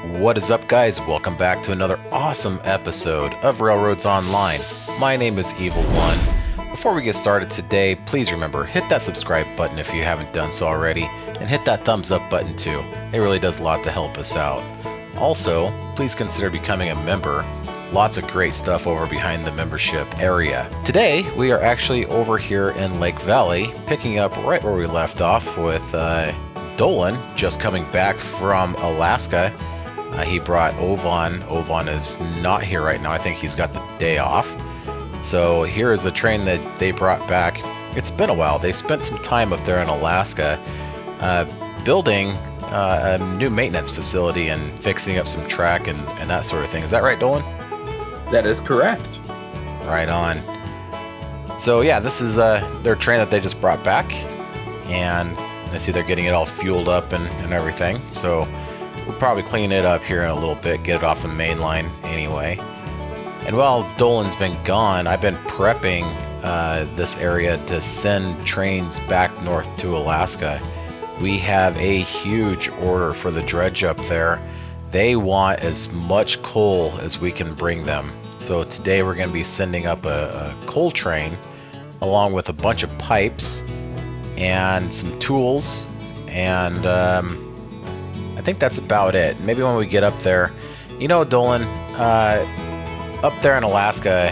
What is up, guys? Welcome back to another awesome episode of Railroads Online. My name is Evil One. Before we get started today, please remember, hit that subscribe button if you haven't done so already, and hit that thumbs up button too. It really does a lot to help us out. Also, please consider becoming a member. Lots of great stuff over behind the membership area. Today, we are actually over here in Lake Valley, picking up right where we left off with Dolan, just coming back from Alaska. He brought Ovan. Ovan is not here right now. I think he's got the day off. So here is the train that they brought back. It's been a while. They spent some time up there in Alaska building a new maintenance facility and fixing up some track and that sort of thing. Is that right, Dolan? That is correct. Right on. So yeah, this is their train that they just brought back. And I see they're getting it all fueled up and everything. So we'll probably clean it up here in a little bit, get it off the main line anyway. And while Dolan's been gone, I've been prepping this area to send trains back north to Alaska. We have a huge order for the dredge up there. They want as much coal as we can bring them. So today we're going to be sending up a coal train along with a bunch of pipes and some tools, and I think that's about it. Maybe when we get up there, you know, Dolan, up there in Alaska,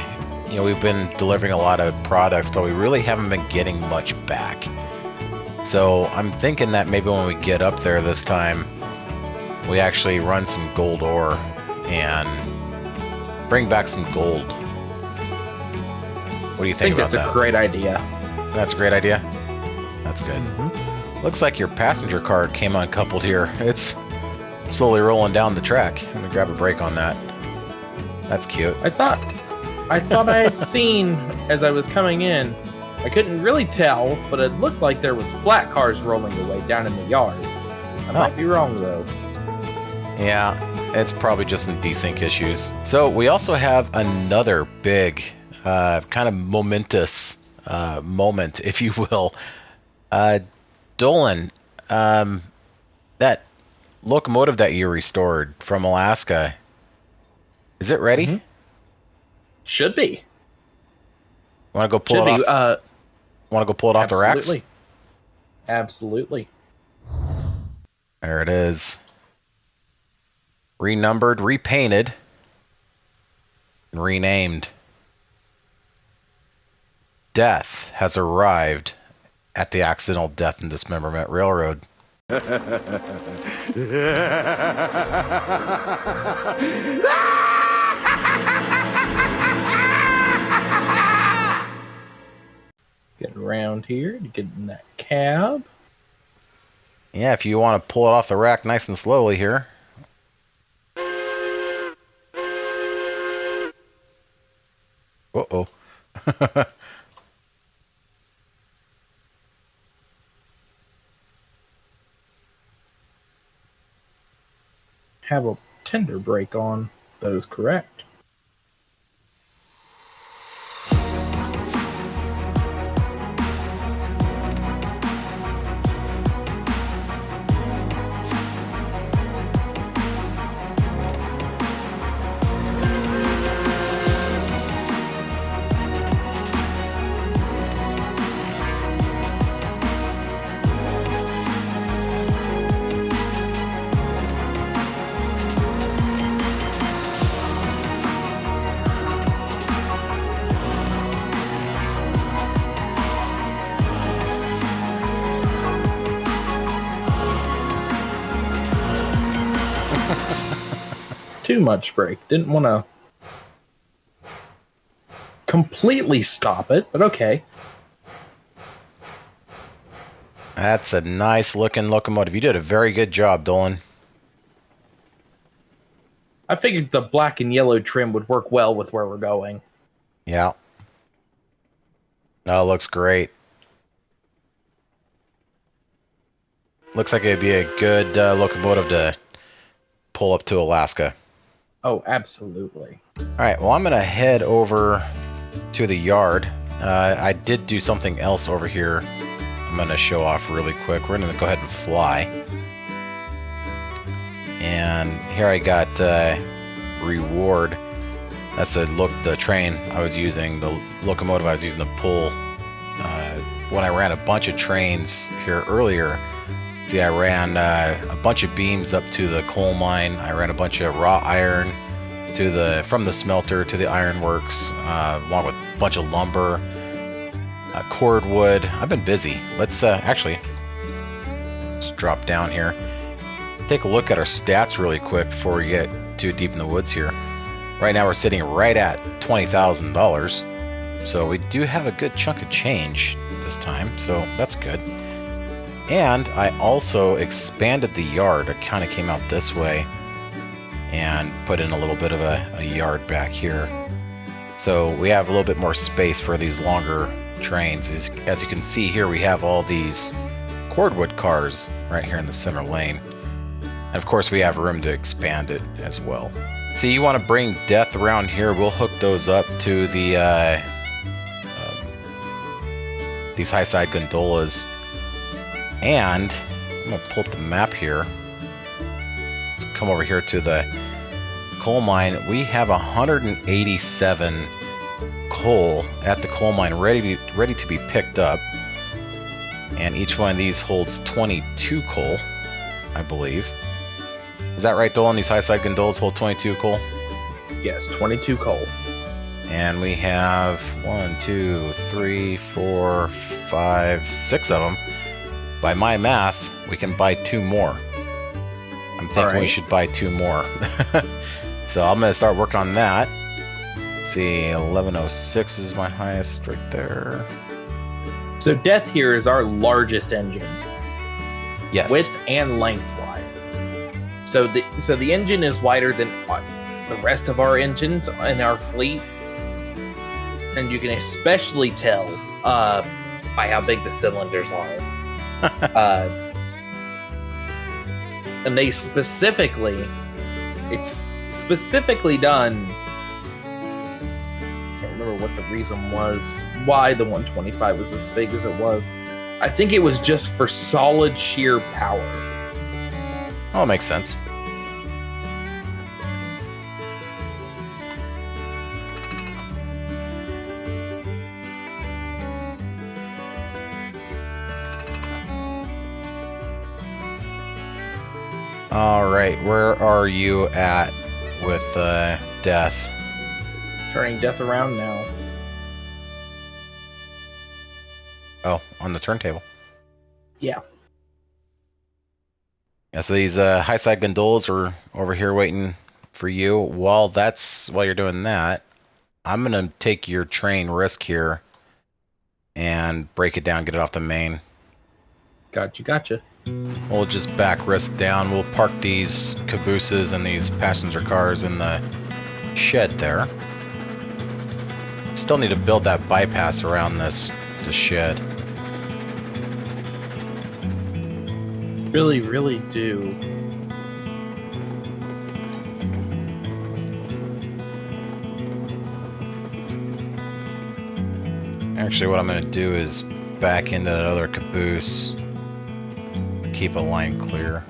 you know, we've been delivering a lot of products, but we really haven't been getting much back. So I'm thinking that maybe when we get up there this time, we actually run some gold ore and bring back some gold. What do you think about that? That's a great idea. That's a great idea? That's good. Mm-hmm. Looks like your passenger car came uncoupled here. It's slowly rolling down the track. I'm gonna grab a break on that. That's cute. I thought I had seen as I was coming in. I couldn't really tell, but it looked like there was flat cars rolling away down in the yard. I might be wrong though. Yeah, it's probably just some desync issues. So we also have another big, kind of momentous moment, if you will. Dolan, that locomotive that you restored from Alaska, is it ready? Mm-hmm. Should be. Want to go pull it off? Want to go pull it off the racks? Absolutely. There it is. Renumbered, repainted, and renamed. Death has arrived at the Accidental Death and Dismemberment Railroad. Get around here to get in that cab. Yeah, if you want to pull it off the rack nice and slowly here. Uh-oh. Have a tender brake on. That is correct. Too much brake. Didn't want to completely stop it, but okay. That's a nice looking locomotive. You did a very good job, Dolan. I figured the black and yellow trim would work well with where we're going. Yeah. Oh, looks great. Looks like it'd be a good locomotive to pull up to Alaska. Oh, absolutely. All right, well, I'm going to head over to the yard. I did do something else over here. I'm going to show off really quick. We're going to go ahead and fly. And here I got reward. That's the train I was using, the locomotive I was using to pull when I ran a bunch of trains here earlier. See, I ran a bunch of beams up to the coal mine. I ran a bunch of raw iron from the smelter to the ironworks, along with a bunch of lumber, cordwood. I've been busy. Let's actually just drop down here. Take a look at our stats really quick before we get too deep in the woods here. Right now we're sitting right at $20,000. So we do have a good chunk of change this time, so that's good. And I also expanded the yard. I kind of came out this way and put in a little bit of a yard back here. So we have a little bit more space for these longer trains. As you can see here, we have all these cordwood cars right here in the center lane. And of course we have room to expand it as well. See, you want to bring death around here, we'll hook those up to the these high side gondolas. And I'm going to pull up the map here. Let's come over here to the coal mine. We have 187 coal at the coal mine ready to be picked up. And each one of these holds 22 coal, I believe. Is that right, Dolan? These high side gondolas hold 22 coal? Yes, 22 coal. And we have 1, 2, 3, 4, 5, 6 of them. By my math, we can buy 2 more. I'm thinking we should buy 2 more. So I'm going to start working on that. Let's see, 1106 is my highest right there. So Death here is our largest engine. Yes. Width and lengthwise. So the engine is wider than the rest of our engines in our fleet. And you can especially tell by how big the cylinders are. And it's specifically done. I don't remember what the reason was why the 125 was as big as it was. I think it was just for solid sheer power. Oh, it makes sense. All right, where are you at with Death? Turning Death around now. Oh, on the turntable. Yeah. Yeah, so these high side gondolas are over here waiting for you. While you're doing that, I'm gonna take your train risk here and break it down, get it off the main. Gotcha. We'll just back risk down. We'll park these cabooses and these passenger cars in the shed there. Still need to build that bypass around the shed. Really do. Actually, what I'm going to do is back into that other caboose. Keep a line clear.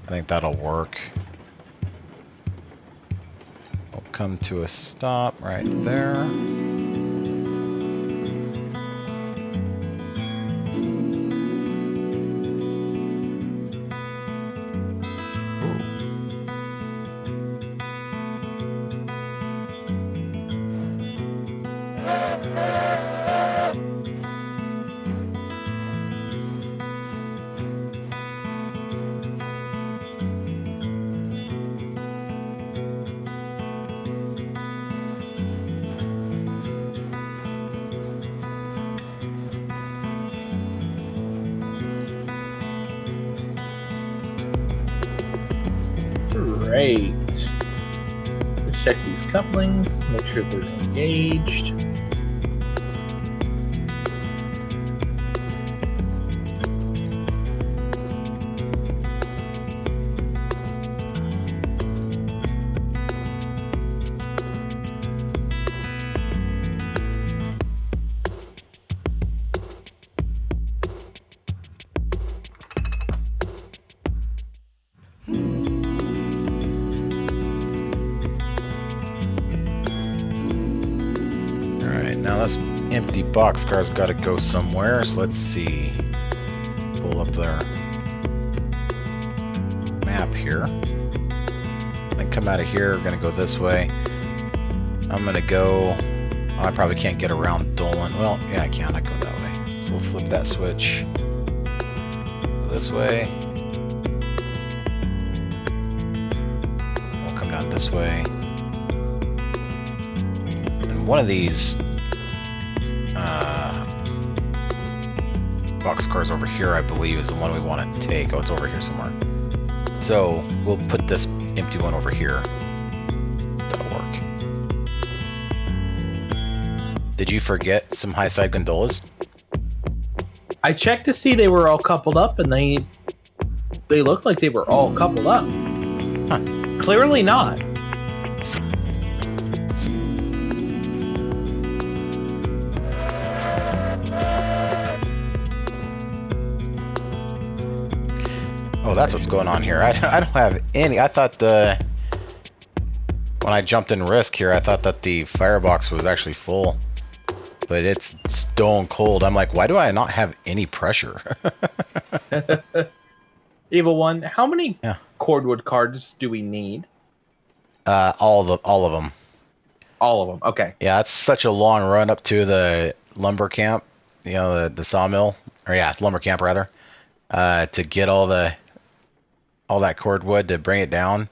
I think that'll work. We'll come to a stop right there. Great. Let's check these couplings, make sure they're engaged. now this empty boxcar's got to go somewhere. So let's see. Pull up their map here. Then come out of here. We're gonna go this way. I'm gonna go. Oh, I probably can't get around Dolan. Well, yeah, I can. I go that way. So we'll flip that switch. Go this way. We'll come down this way. And one of these boxcars over here, I believe, is the one we want to take. Oh, it's over here somewhere. So we'll put this empty one over here. That'll work. Did you forget some high side gondolas? I checked to see they were all coupled up, and they looked like they were all coupled up. Huh. Clearly not. Oh, that's what's going on here. I don't have any. I thought when I jumped in Risk here, I thought that the firebox was actually full. But it's stone cold. I'm like, why do I not have any pressure? Evil One, how many cordwood cards do we need? All of them. All of them. Okay. Yeah, it's such a long run up to the lumber camp. You know, the sawmill, or lumber camp rather, to get all that cordwood to bring it down.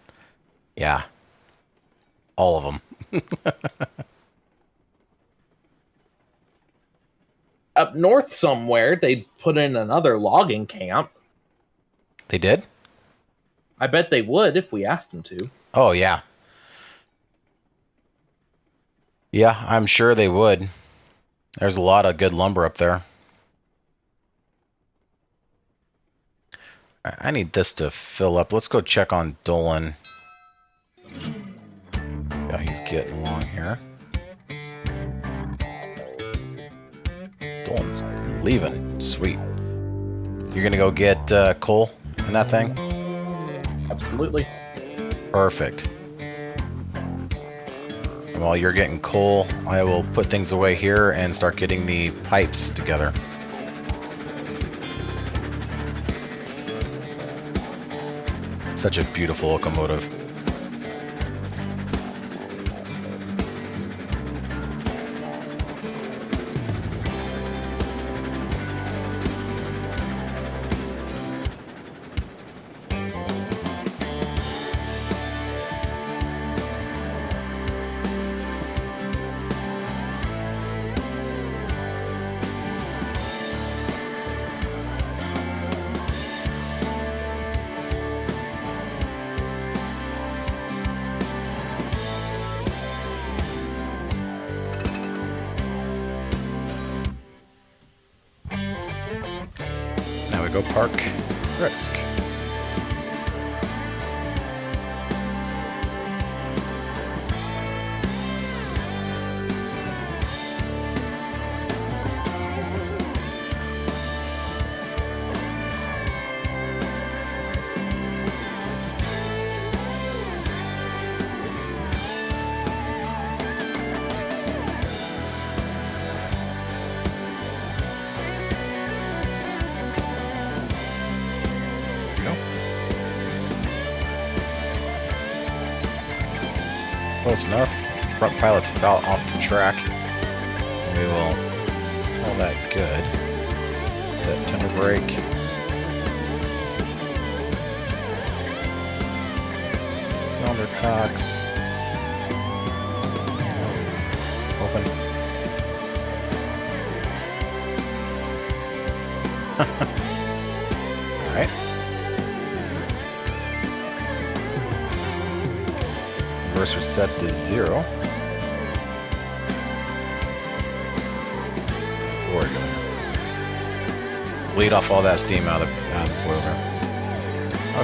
Yeah, all of them. Up north somewhere, they put in another logging camp. They did? I bet they would if we asked them to. Oh, yeah. Yeah, I'm sure they would. There's a lot of good lumber up there. I need this to fill up. Let's go check on Dolan. Yeah, he's getting along here. Dolan's leaving. Sweet. You're gonna go get coal in that thing? Absolutely. Perfect. And while you're getting coal, I will put things away here and start getting the pipes together. Such a beautiful locomotive. Go park Risk. Close enough. Front pilot's about off the track. We will call that good. Set tender brake. Cylinder cocks. Open. Alright. Reverser set to 0. Bleed off all that steam out of the boiler.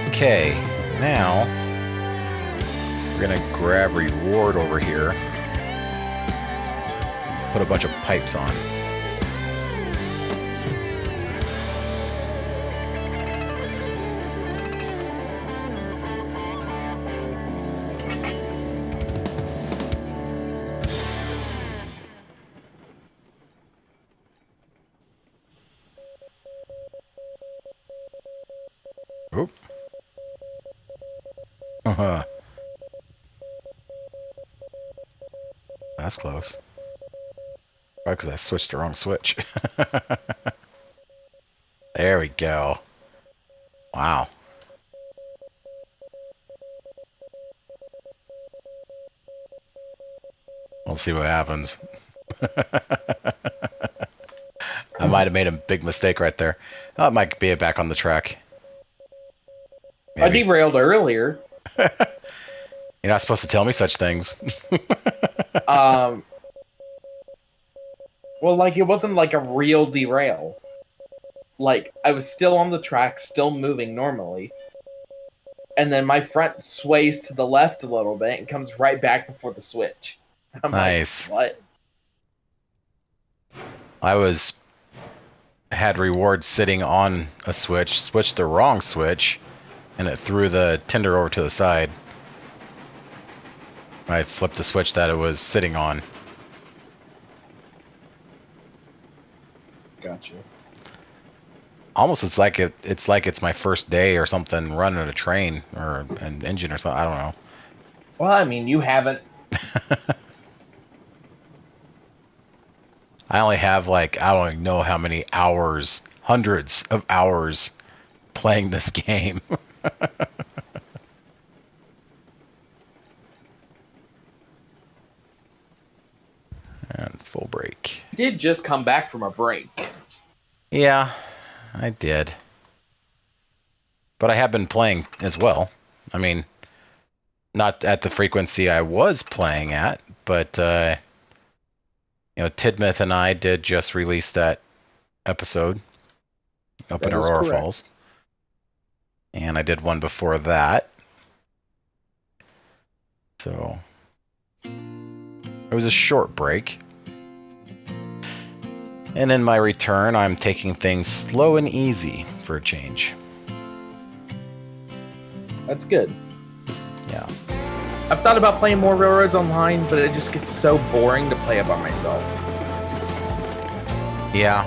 Okay, now we're gonna grab reward over here. Put a bunch of pipes on. That's close. Probably because I switched the wrong switch. There we go. Wow. Let's see what happens. I might have made a big mistake right there. That might be it back on the track. Maybe. I derailed earlier. You're not supposed to tell me such things. Well, like, it wasn't like a real derail. Like, I was still on the track, still moving normally. And then my front sways to the left a little bit and comes right back before the switch. I'm nice. Like, what? I had reward sitting on a switch, switched the wrong switch, and it threw the tender over to the side. I flipped the switch that it was sitting on. Gotcha. Almost it's like it's my first day or something running a train or an engine or something. I don't know. Well, I mean, you haven't. I only have like, I don't even know how many hours, hundreds of hours playing this game. And full break. You did just come back from a break. Yeah, I did. But I have been playing as well. I mean, not at the frequency I was playing at, but you know, Tidmouth and I did just release that episode up in Aurora Falls. And I did one before that. So it was a short break. And in my return, I'm taking things slow and easy for a change. That's good. Yeah. I've thought about playing more Railroads Online, but it just gets so boring to play it by myself. Yeah.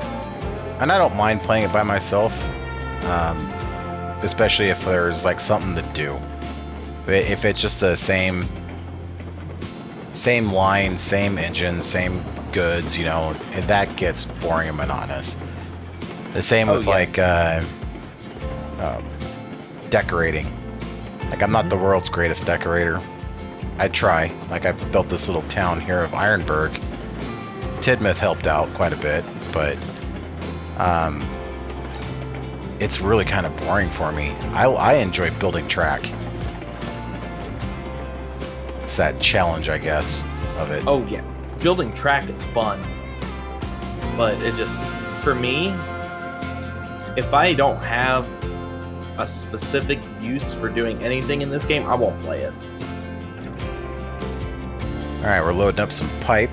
And I don't mind playing it by myself. Especially if there's like something to do. If it's just the same line, same engine, same goods, you know, that gets boring and monotonous. The same with like decorating. Like, I'm not the world's greatest decorator. I try. Like, I built this little town here of Ironburg. Tidmouth helped out quite a bit, but it's really kind of boring for me. I enjoy building track. It's that challenge, I guess, of it. Oh, yeah. Building track is fun. But it just, for me, if I don't have a specific use for doing anything in this game, I won't play it. Alright, we're loading up some pipe.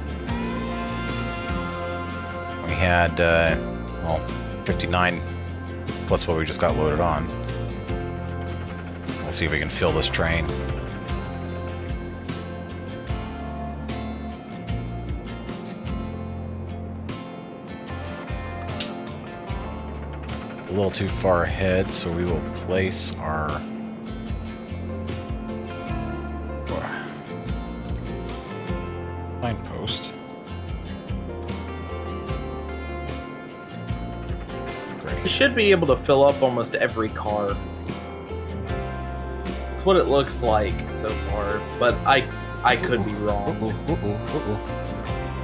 We had, 59 plus what we just got loaded on. We'll see if we can fill this train. A little too far ahead, so we will place our signpost. Great. You should be able to fill up almost every car. That's what it looks like so far, but I could be wrong.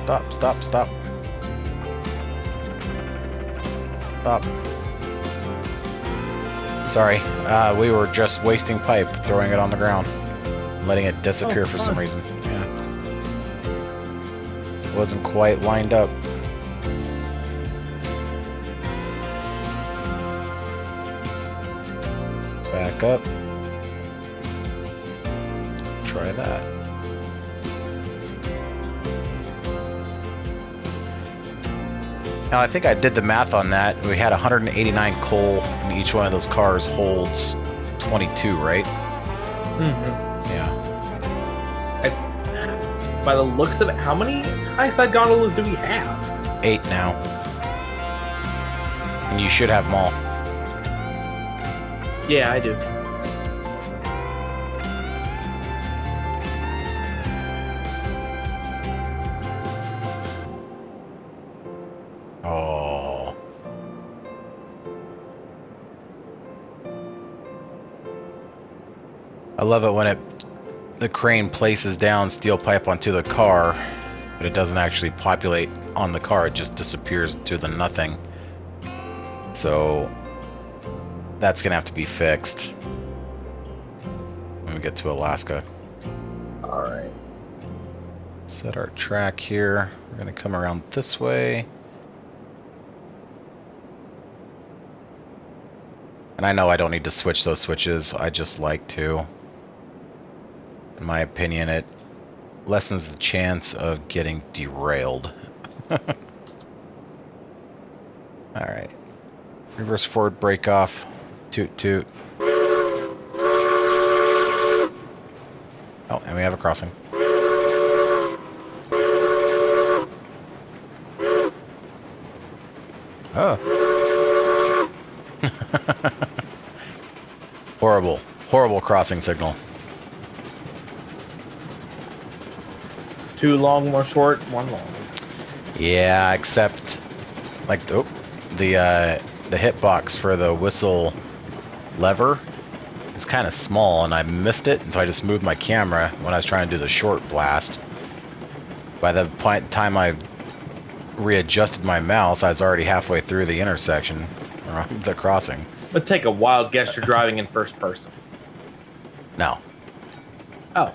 Stop, stop, stop. Stop. Sorry, we were just wasting pipe, throwing it on the ground, letting it disappear for some reason. Yeah. Wasn't quite lined up. Back up. Try that. Now, I think I did the math on that. We had 189 coal, and each one of those cars holds 22, right? Mm-hmm. Yeah. By the looks of it, how many high-side gondolas do we have? 8 now. And you should have them all. Yeah, I do. I love it when the crane places down steel pipe onto the car, but it doesn't actually populate on the car. It just disappears to the nothing. So that's gonna have to be fixed when we get to Alaska. All right. Set our track here. We're gonna come around this way. And I know I don't need to switch those switches. I just like to. In my opinion, it lessens the chance of getting derailed. Alright. Reverse forward brake off. Toot toot. Oh, and we have a crossing. Oh. Horrible crossing signal. Two long, one short, one long. Yeah, except like the hitbox for the whistle lever is kind of small, and I missed it, and so I just moved my camera when I was trying to do the short blast. By the time I readjusted my mouse, I was already halfway through the intersection, or the crossing. Let's take a wild guess you're driving in first person. No. Oh.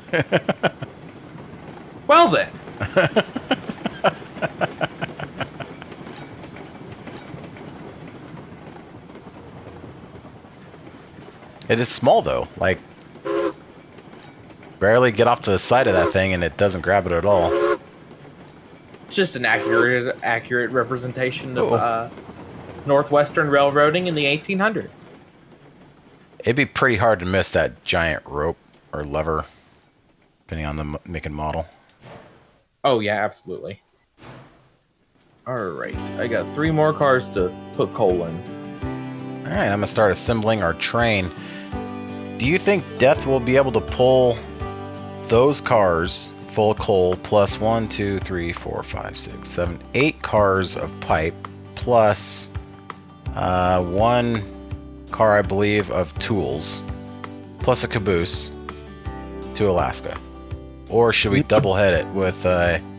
Well then. It is small though, like barely get off to the side of that thing and it doesn't grab it at all. It's just an accurate representation of Northwestern railroading in the 1800s. It'd be pretty hard to miss that giant rope or lever, depending on the make and model. Oh yeah, absolutely. Alright, I got 3 more cars to put coal in. Alright, I'm going to start assembling our train. Do you think Death will be able to pull those cars full of coal plus 1, 2, 3, 4, 5, 6, 7, 8 cars of pipe plus 1 car, I believe, of tools plus a caboose to Alaska? Or should we double head it with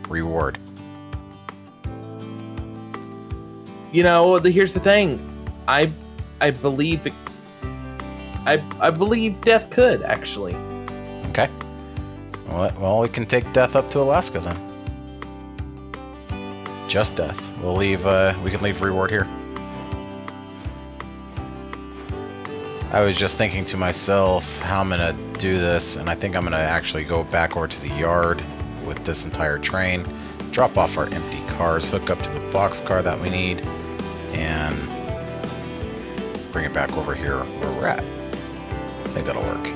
reward? You know, here's the thing. I believe I believe Death could actually. Okay. Well, we can take Death up to Alaska then. Just Death. We'll leave. We can leave reward here. I was just thinking to myself how I'm gonna do this, and I think I'm gonna actually go back over to the yard with this entire train, drop off our empty cars, hook up to the box car that we need, and bring it back over here where we're at. I think that'll work.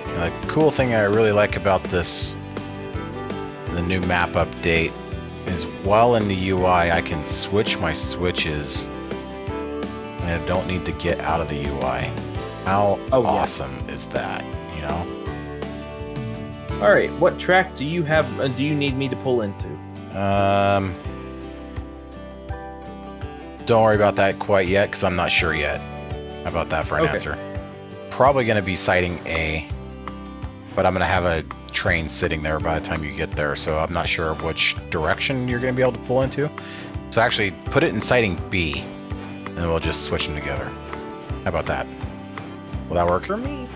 And the cool thing I really like about this, the new map update, is while in the UI I can switch my switches and I don't need to get out of the UI. How awesome is that, you know? Alright, what track do you have, do you need me to pull into? Don't worry about that quite yet, because I'm not sure yet about that for an answer. Probably going to be sighting A, but I'm going to have a train sitting there by the time you get there, so I'm not sure which direction you're going to be able to pull into. So actually, put it in sighting B, and then we'll just switch them together. How about that? Will that work? For me.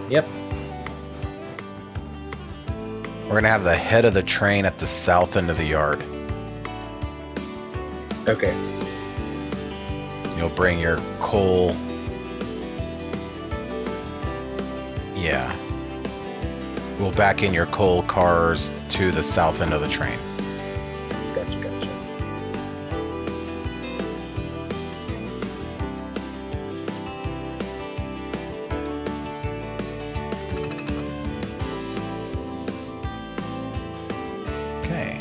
Yep. We're going to have the head of the train at the south end of the yard. Okay. You'll bring your coal. Yeah. We'll back in your coal cars to the south end of the train. Gotcha. Okay.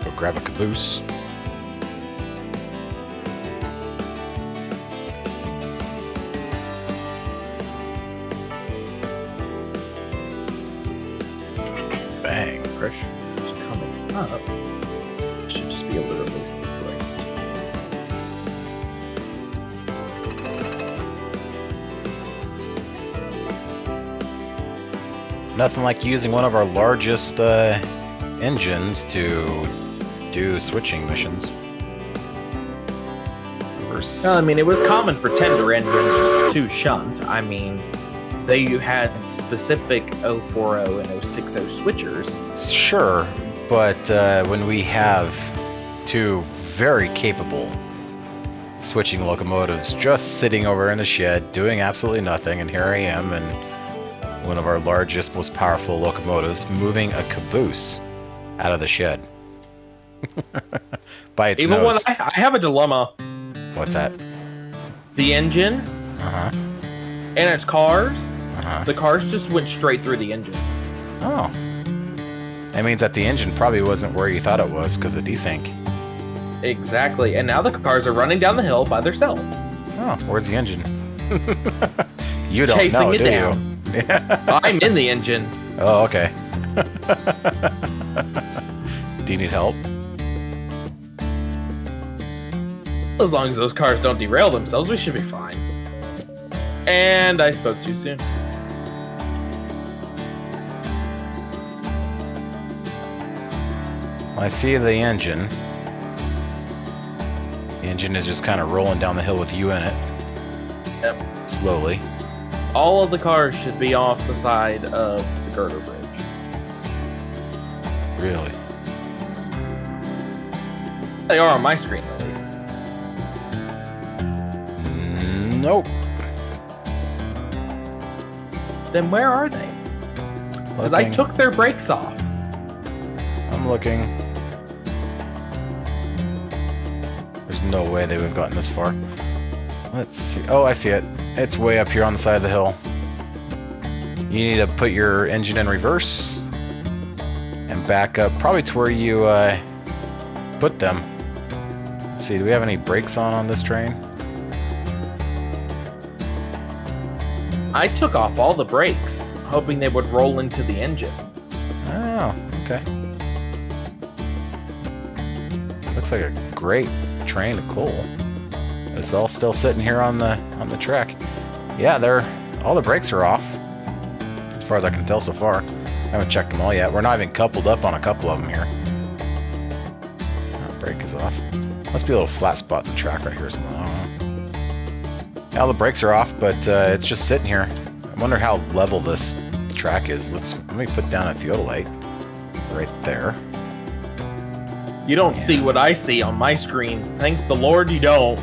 Go grab a caboose. Pressure is coming up. up. It should just be able to release the brake. Nothing like using one of our largest engines to do switching missions. Well, I mean, it was common for tender engines to shunt. I mean, they had specific 040 and 060 switchers. Sure, but when we have two very capable switching locomotives just sitting over in the shed doing absolutely nothing, and here I am in one of our largest, most powerful locomotives moving a caboose out of the shed. By its Even nose. when I have a dilemma. What's that? The engine and its cars, the cars just went straight through the engine. Oh. That means that the engine probably wasn't where you thought it was because of desync. Exactly, and now the cars are running down the hill by themselves. Oh, where's the engine? You don't Chasing know, it do down. you? I'm in the engine. Oh, okay. Do you need help? As long as those cars don't derail themselves, we should be fine. And I spoke too soon. I see the engine. The engine is just kind of rolling down the hill with you in it. Yep. Slowly. All of the cars should be off the side of the girder bridge. Really? They are on my screen, at least. Nope. Then where are they? Because I took their brakes off. I'm looking. There's no way they would have gotten this far. Let's see. Oh, I see it. It's way up here on the side of the hill. You need to put your engine in reverse and back up probably to where you put them. Let's see, do we have any brakes on this train? I took off all the brakes, hoping they would roll into the engine. Oh, okay. Looks like a great train of coal. It's all still sitting here on the track. Yeah, all the brakes are off, as far as I can tell so far. I haven't checked them all yet. We're not even coupled up on a couple of them here. Oh, brake is off. Must be a little flat spot in the track right here somewhere. I don't know. Yeah, all the brakes are off, but it's just sitting here. I wonder how level this track is. Let me put down a theodolite right there. You don't see what I see on my screen. Thank the Lord you don't.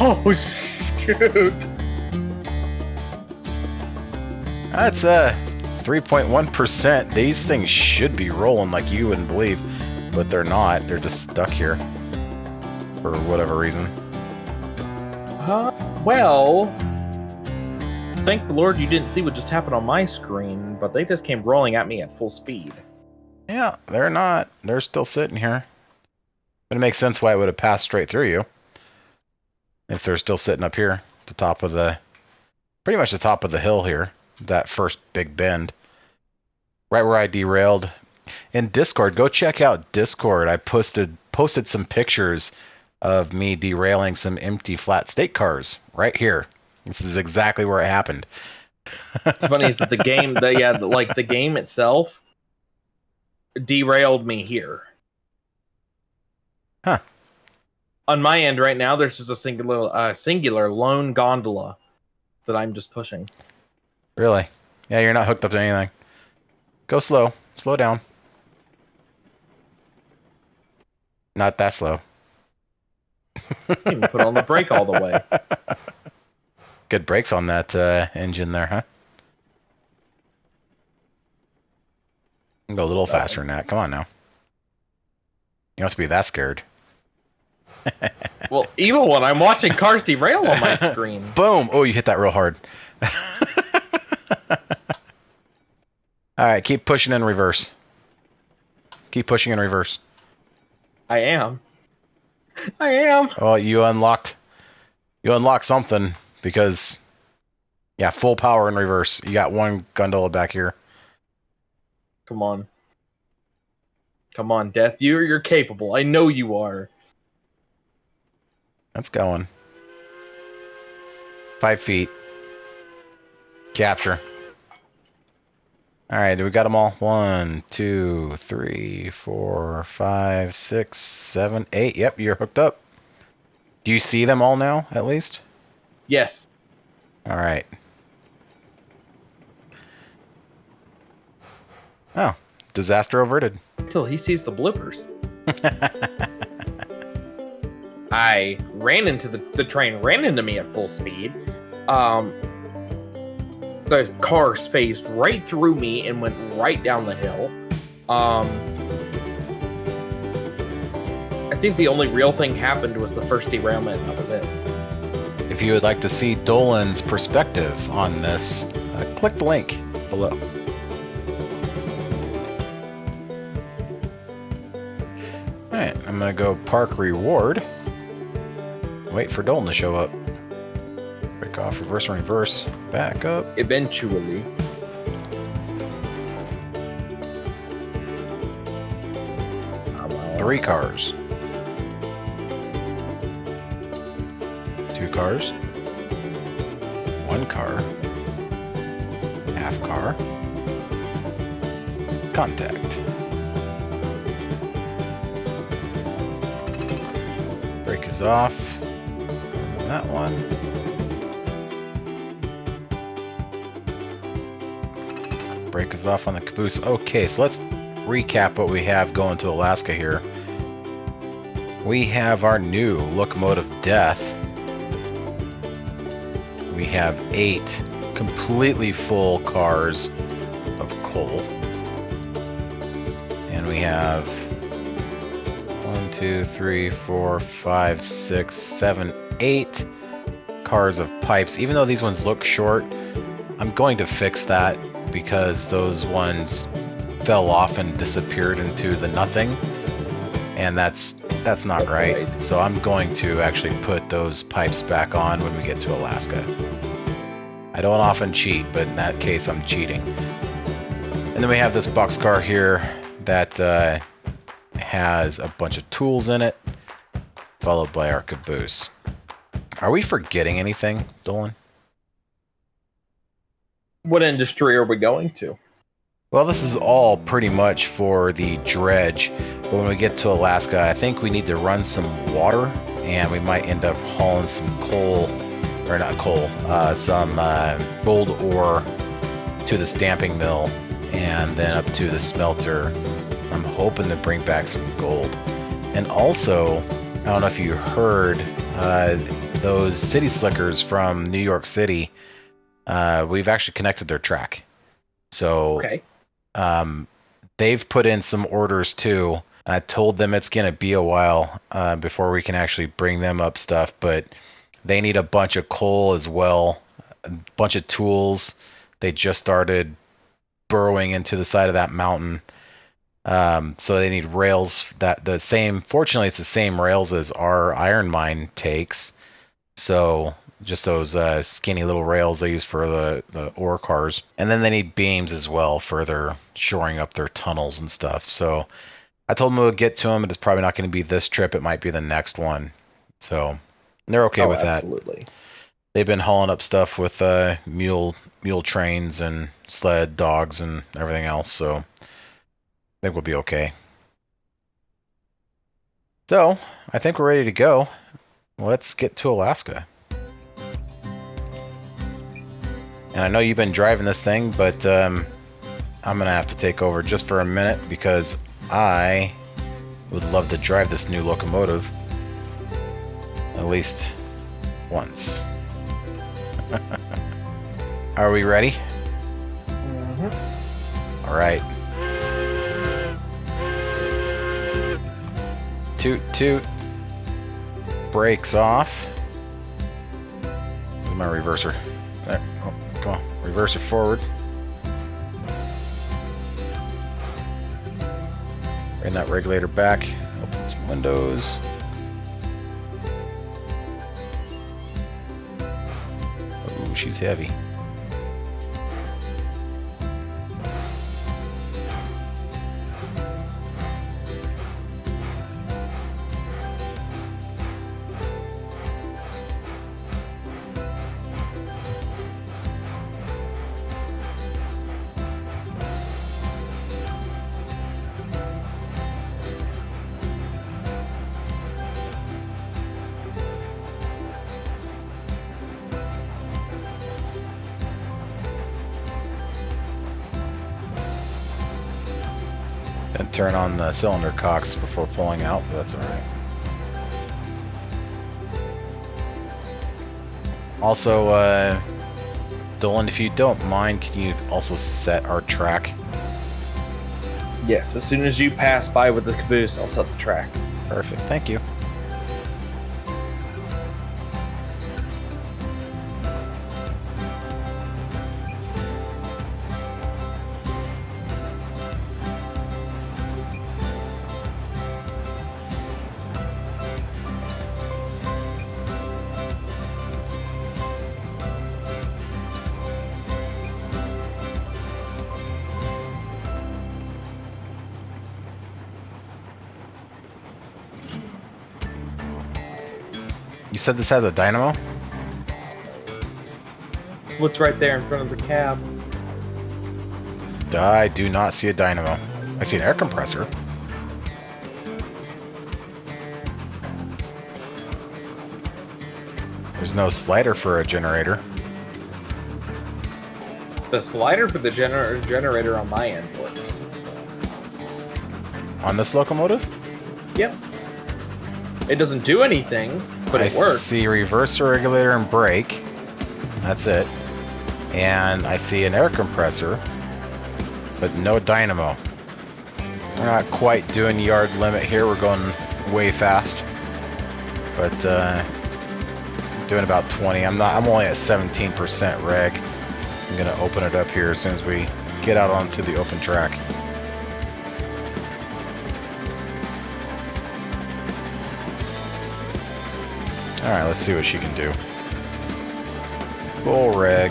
Oh, shoot. That's 3.1%. These things should be rolling like you wouldn't believe, but they're not. They're just stuck here for whatever reason. Well, thank the Lord you didn't see what just happened on my screen, but they just came rolling at me at full speed. Yeah, they're not. They're still sitting here. But it makes sense why it would have passed straight through you. If they're still sitting up here, at the top of pretty much the top of the hill here. That first big bend. Right where I derailed. In Discord, go check out Discord. I posted some pictures of me derailing some empty flat state cars right here. This is exactly where it happened. What's funny is that the game, the game itself derailed me here. Huh. On my end right now, there's just a singular lone gondola that I'm just pushing. Really? Yeah, you're not hooked up to anything. Go slow. Slow down. Not that slow. Even put on the brake all the way. Good brakes on that engine there, huh? Go a little faster than that. Come on now. You don't have to be that scared. Well, even when I'm watching cars derail on my screen. Boom! Oh, you hit that real hard. All right, keep pushing in reverse. Keep pushing in reverse. I am. Oh, you unlocked something because, yeah, full power in reverse. You got one gondola back here. Come on. Come on, Death. You're capable. I know you are. That's going. 5 feet. Capture. All right, do we got them all? 1, 2, 3, 4, 5, 6, 7, 8. Yep, you're hooked up. Do you see them all now, at least? Yes. All right. Oh, disaster averted. Until he sees the bloopers. I ran into the train ran into me at full speed. The car phased right through me and went right down the hill. I think the only real thing happened was the first derailment, and that was it. If you would like to see Dolan's perspective on this, click the link below. Alright, I'm going to go park reward. Wait for Dolan to show up. Break off, reverse and reverse. Back up. Eventually. Three cars. 2 cars. 1 car. Half car. Contact. Brake is off. That one. Brake is off on the caboose. Okay, so let's recap what we have going to Alaska here. We have our new locomotive Death. We have 8 completely full cars of coal. And we have 1, 2, 3, 4, 5, 6, 7, 8 cars of pipes. Even though these ones look short, I'm going to fix that because those ones fell off and disappeared into the nothing. And that's not right. So I'm going to actually put those pipes back on when we get to Alaska. I don't often cheat, but in that case I'm cheating. And then we have this boxcar here that has a bunch of tools in it, followed by our caboose. Are we forgetting anything, Dolan? What industry are we going to? Well, this is all pretty much for the dredge, but when we get to Alaska, I think we need to run some water, and we might end up hauling some coal, or not coal, some gold ore to the stamping mill, and then up to the smelter. I'm hoping to bring back some gold. And also, I don't know if you heard, those city slickers from New York City, we've actually connected their track. So Okay. They've put in some orders too. I told them it's going to be a while before we can actually bring them up stuff, but they need a bunch of coal as well, a bunch of tools. They just started burrowing into the side of that mountain. So they need rails fortunately it's the same rails as our iron mine takes. So just those skinny little rails they use for the ore cars. And then they need beams as well for their shoring up their tunnels and stuff. So I told them we would get to them, but it's probably not going to be this trip. It might be the next one. So they're okay with that. Absolutely. They've been hauling up stuff with mule trains and sled dogs and everything else. So I think we'll be okay. So I think we're ready to go. Let's get to Alaska. And I know you've been driving this thing, but I'm going to have to take over just for a minute because I would love to drive this new locomotive at least once. Are we ready? Mm-hmm. All right. Toot toot. Brakes off. Where's my reverser? There. Oh, come on. Reverser forward. Bring that regulator back. Open some windows. Ooh, she's heavy. turn on the cylinder cocks before pulling out, but that's alright. Also, Dolan, if you don't mind, can you also set our track? Yes, as soon as you pass by with the caboose, I'll set the track. Perfect, thank you. You said this has a dynamo? It's what's right there in front of the cab. I do not see a dynamo. I see an air compressor. There's no slider for a generator. The slider for the generator on my end works. On this locomotive? Yep. It doesn't do anything, but it works. I see reverser, regulator, and brake. That's it. And I see an air compressor, but no dynamo. We're not quite doing yard limit here. We're going way fast. But doing about 20. I'm only at 17% reg. I'm gonna open it up here as soon as we get out onto the open track. Alright, let's see what she can do. Full reg.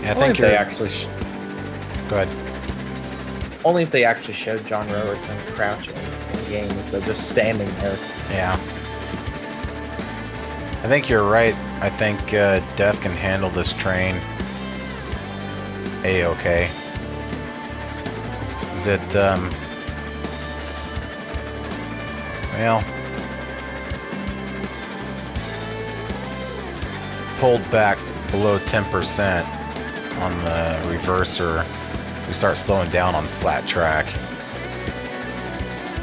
Yeah, I think they actually. Go ahead. Only if they actually showed John Robertson crouching in the game, if they're just standing there. Yeah. I think you're right. I think Death can handle this train A-okay. Is it, well, pulled back below 10% on the reverser. We start slowing down on flat track.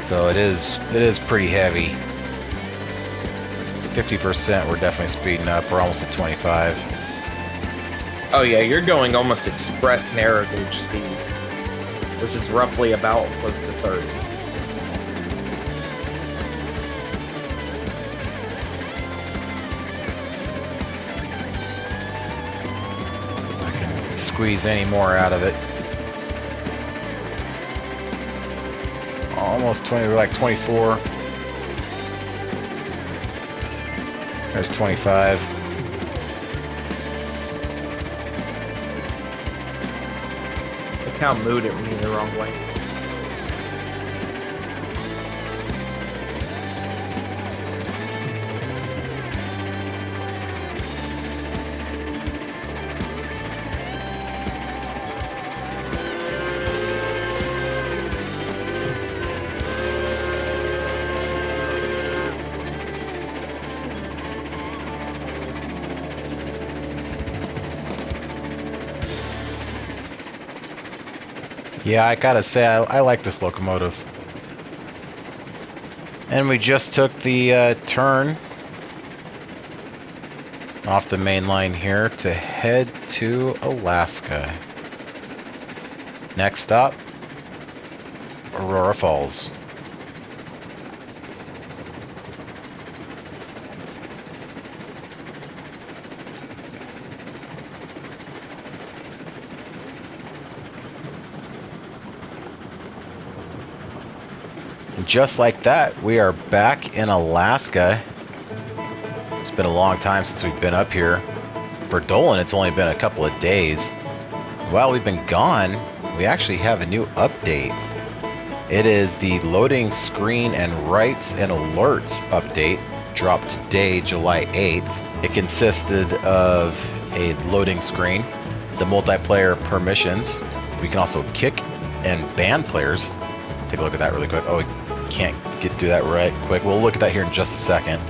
So it is pretty heavy. 50%, we're definitely speeding up. We're almost at 25. Oh yeah, you're going almost express narrow gauge speed, which is roughly about close to 30. I can squeeze any more out of it. Almost 20, we're like 24. There's 25. Look how moved it went the wrong way. Yeah, I gotta say, I like this locomotive. And we just took the turn off the main line here to head to Alaska. Next stop, Aurora Falls. Just like that, we are back in Alaska. It's been a long time since we've been up here. For Dolan, it's only been a couple of days. While we've been gone, we actually have a new update. It is the loading screen and rights and alerts update, dropped today, July 8th. It consisted of a loading screen, the multiplayer permissions. We can also kick and ban players. Take a look at that really quick. Oh, we can't get through that right quick. We'll look at that here in just a second.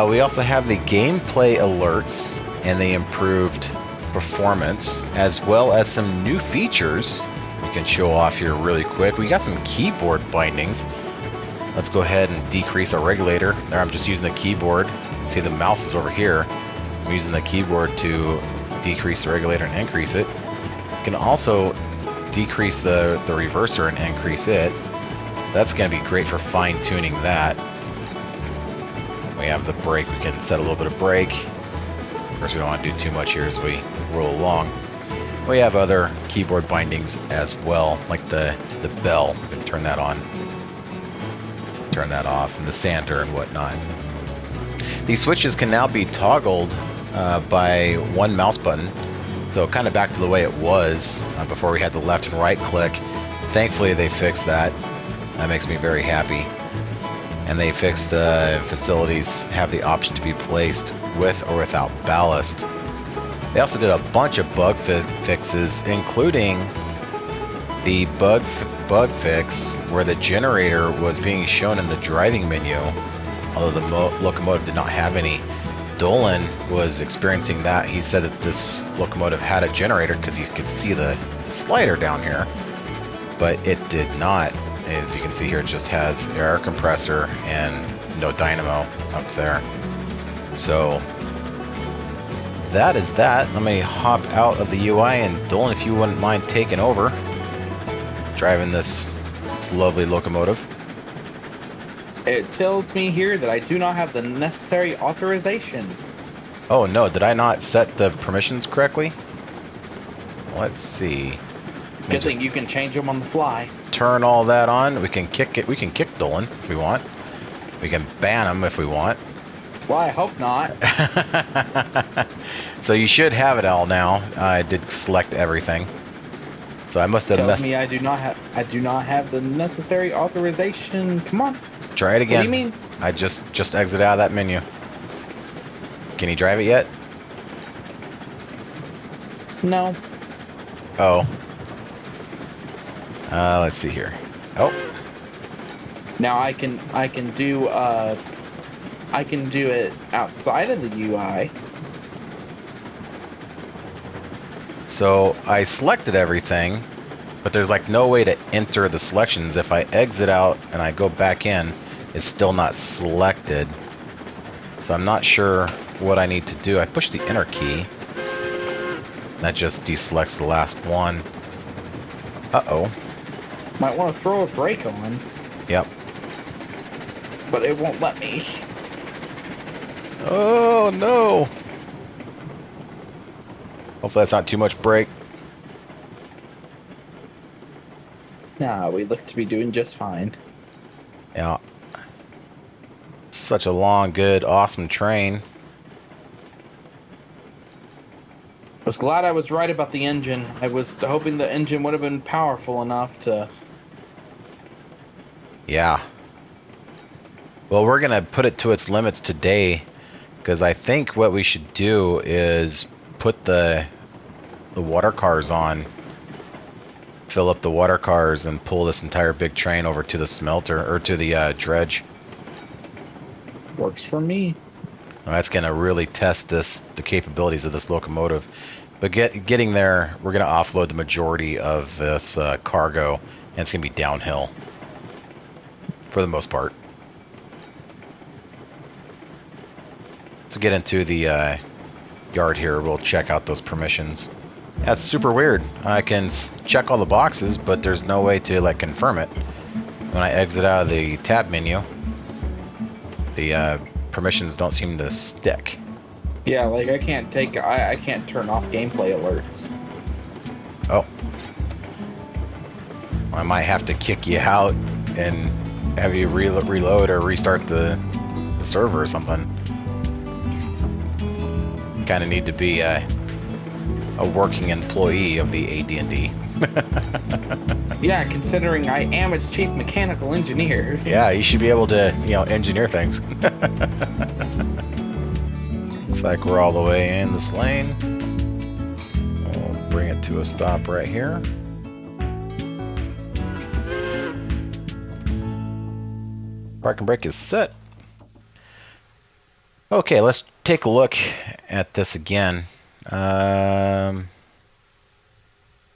We also have the gameplay alerts and the improved performance, as well as some new features we can show off here really quick. We got some keyboard bindings. Let's go ahead and decrease our regulator. There, I'm just using the keyboard. See, the mouse is over here. I'm using the keyboard to decrease the regulator and increase it. You can also decrease the reverser and increase it. That's going to be great for fine-tuning that. We have the brake. We can set a little bit of brake. Of course, we don't want to do too much here as we roll along. We have other keyboard bindings as well, like the bell. We can turn that on, turn that off, and the sander and whatnot. These switches can now be toggled by one mouse button. So kind of back to the way it was before we had the left and right click. Thankfully, they fixed that. That makes me very happy. And they fixed the facilities have the option to be placed with or without ballast. They also did a bunch of bug fixes, including the bug fix where the generator was being shown in the driving menu, although the locomotive did not have any. Dolan was experiencing that. He said that this locomotive had a generator because he could see the slider down here, but it did not. As you can see here, it just has air compressor and no dynamo up there. So that is that. Let me hop out of the UI, and Dolan, if you wouldn't mind taking over, driving this lovely locomotive. It tells me here that I do not have the necessary authorization. Oh no, did I not set the permissions correctly? Let's see. Good thing you can change them on the fly. Turn all that on. We can kick it. We can kick Dolan if we want. We can ban him if we want. Well, I hope not. So you should have it all now. I did select everything. So I must have Tells me I do not have the necessary authorization. Come on. Try it again. What do you mean? I just exit out of that menu. Can you drive it yet? No. Oh. Let's see here. Oh. Now I can do it outside of the UI. So I selected everything, but there's like no way to enter the selections. If I exit out and I go back in, it's still not selected. So I'm not sure what I need to do. I push the enter key. That just deselects the last one. Uh-oh. Might want to throw a brake on. Yep. But it won't let me. Oh, no. Hopefully that's not too much brake. Nah, we look to be doing just fine. Yeah. Such a long, good, awesome train. I was glad I was right about the engine. I was hoping the engine would have been powerful enough to... Yeah. Well, we're going to put it to its limits today, because I think what we should do is put the water cars on, fill up the water cars, and pull this entire big train over to the smelter, or to the dredge. Works for me. Well, that's going to really test the capabilities of this locomotive. But getting there, we're going to offload the majority of this cargo, and it's going to be downhill for the most part. So get into the yard here. We'll check out those permissions. That's super weird. I can check all the boxes, but there's no way to like confirm it. When I exit out of the tab menu, the permissions don't seem to stick. Yeah, like I can't turn off gameplay alerts. Oh. I might have to kick you out and have you reload or restart the server or something. Kind of need to be a working employee of the AD&D. Yeah, considering I am its chief mechanical engineer. Yeah, you should be able to, engineer things. Looks like we're all the way in this lane. We'll bring it to a stop right here. Parking brake is set. Okay, let's take a look at this again.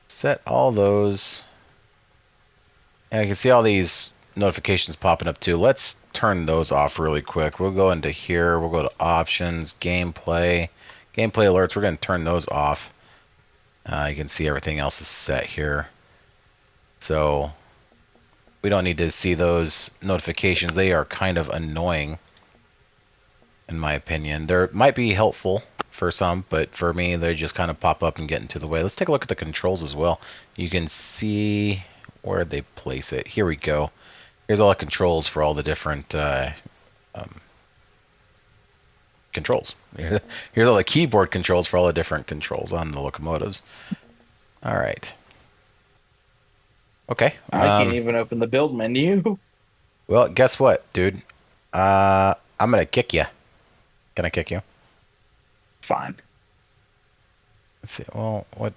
Set all those. And you can see all these notifications popping up too. Let's turn those off really quick. We'll go into here. We'll go to options, gameplay alerts. We're going to turn those off. You can see everything else is set here. So we don't need to see those notifications. They are kind of annoying, in my opinion. They might be helpful for some, but for me, they just kind of pop up and get into the way. Let's take a look at the controls as well. You can see where they place it. Here we go. Here's all the controls for all the different controls. Here's all the keyboard controls for all the different controls on the locomotives. All right. Okay. I can't even open the build menu. Well, guess what, dude? I'm going to kick you. Can I kick you? Fine. Let's see. Well, what?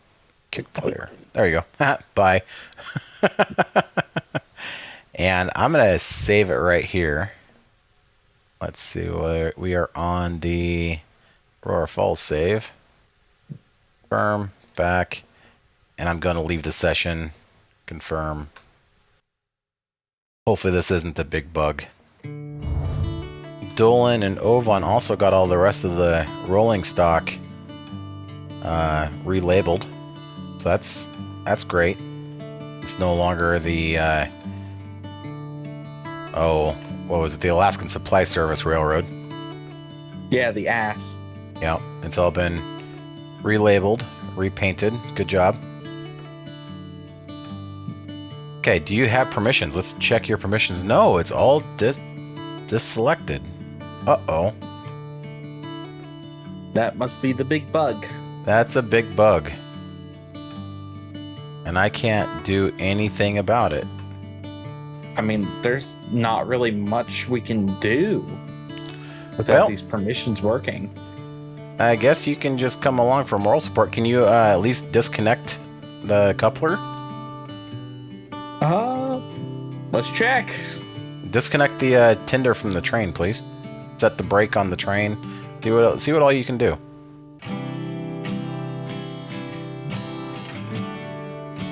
Kick player. There you go. Bye. And I'm going to save it right here. Let's see. We are on the Aurora Falls save. Confirm. Back. And I'm going to leave the session. Confirm. Hopefully this isn't a big bug. Dolan and Ovon also got all the rest of the rolling stock relabeled. So that's great. It's no longer the what was it? The Alaskan Supply Service Railroad. Yeah, the ass. Yeah, it's all been relabeled, repainted. Good job. Okay, do you have permissions? Let's check your permissions. No, it's all disselected. Uh-oh. That must be the big bug. That's a big bug. And I can't do anything about it. I mean, there's not really much we can do without these permissions working. I guess you can just come along for moral support. Can you at least disconnect the coupler? Let's check. Disconnect the tinder from the train, please. Set the brake on the train. See what all you can do.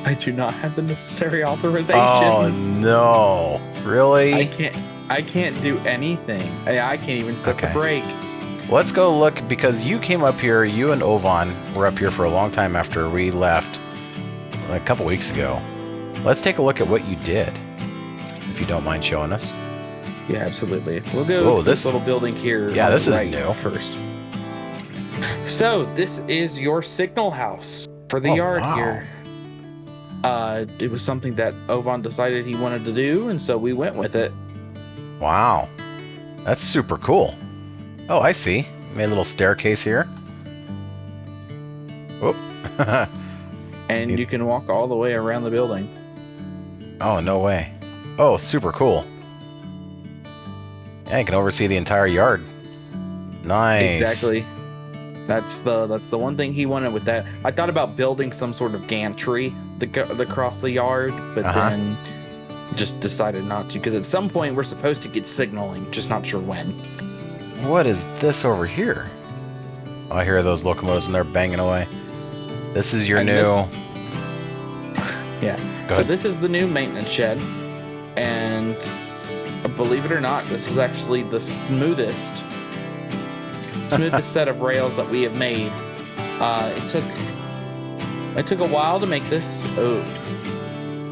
I do not have the necessary authorization. Oh no! Really? I can't do anything. I can't even set the brake. Let's go look, because you came up here. You and Ovon were up here for a long time after we left a couple weeks ago. Let's take a look at what you did, if you don't mind showing us. Yeah, absolutely. We'll go to this little building here. Yeah, this is new. First. So, this is your signal house for the yard here. It was something that Ovon decided he wanted to do, and so we went with it. Wow. That's super cool. Oh, I see. Made a little staircase here. Whoop. And you can walk all the way around the building. Oh, no way. Oh, super cool. Yeah, you can oversee the entire yard. Nice. Exactly. That's the one thing he wanted with that. I thought about building some sort of gantry across the yard, but then just decided not to, because at some point we're supposed to get signaling, just not sure when. What is this over here? Oh, I hear those locomotives and they're banging away. This is your new... Yeah. So this is the new maintenance shed, and believe it or not, this is actually the smoothest set of rails that we have made. It took a while to make this.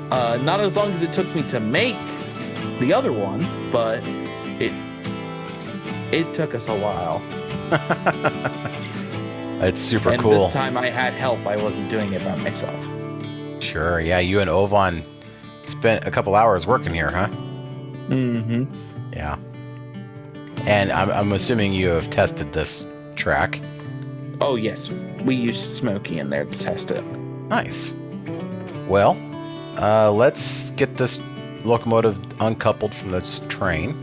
Not as long as it took me to make the other one, but it took us a while. It's super and cool. This time I had help. I wasn't doing it by myself. Sure, yeah, you and Ovon spent a couple hours working here, huh? Mm-hmm. Yeah. And I'm assuming you have tested this track. Oh, yes. We used Smokey in there to test it. Nice. Well, let's get this locomotive uncoupled from this train.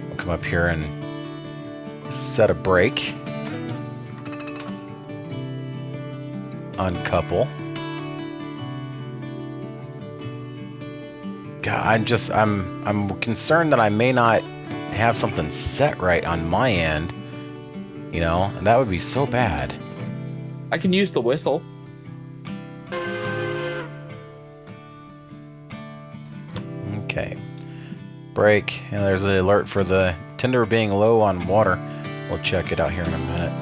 We'll come up here and set a brake. uncouple. God, I'm concerned that I may not have something set right on my end. You know, and that would be so bad. I can use the whistle. Okay. Break. And there's an alert for the tinder being low on water. We'll check it out here in a minute.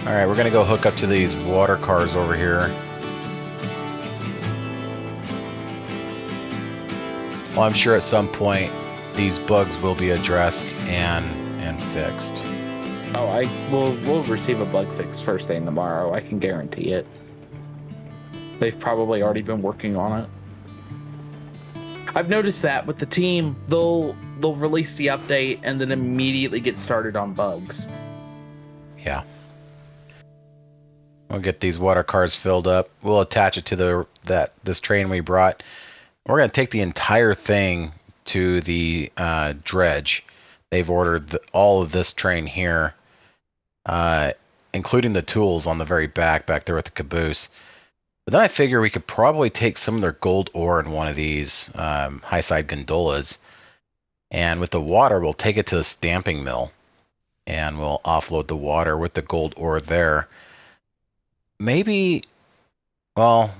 Alright, we're going to go hook up to these water cars over here. Well, I'm sure at some point these bugs will be addressed and fixed. Oh, we'll receive a bug fix first thing tomorrow. I can guarantee it. They've probably already been working on it. I've noticed that with the team, they'll release the update and then immediately get started on bugs. Yeah. We'll get these water cars filled up. We'll attach it to this train we brought. We're going to take the entire thing to the dredge. They've ordered all of this train here, including the tools on the very back there with the caboose. But then I figure we could probably take some of their gold ore in one of these high-side gondolas. And with the water, we'll take it to the stamping mill. And we'll offload the water with the gold ore there. Maybe, well,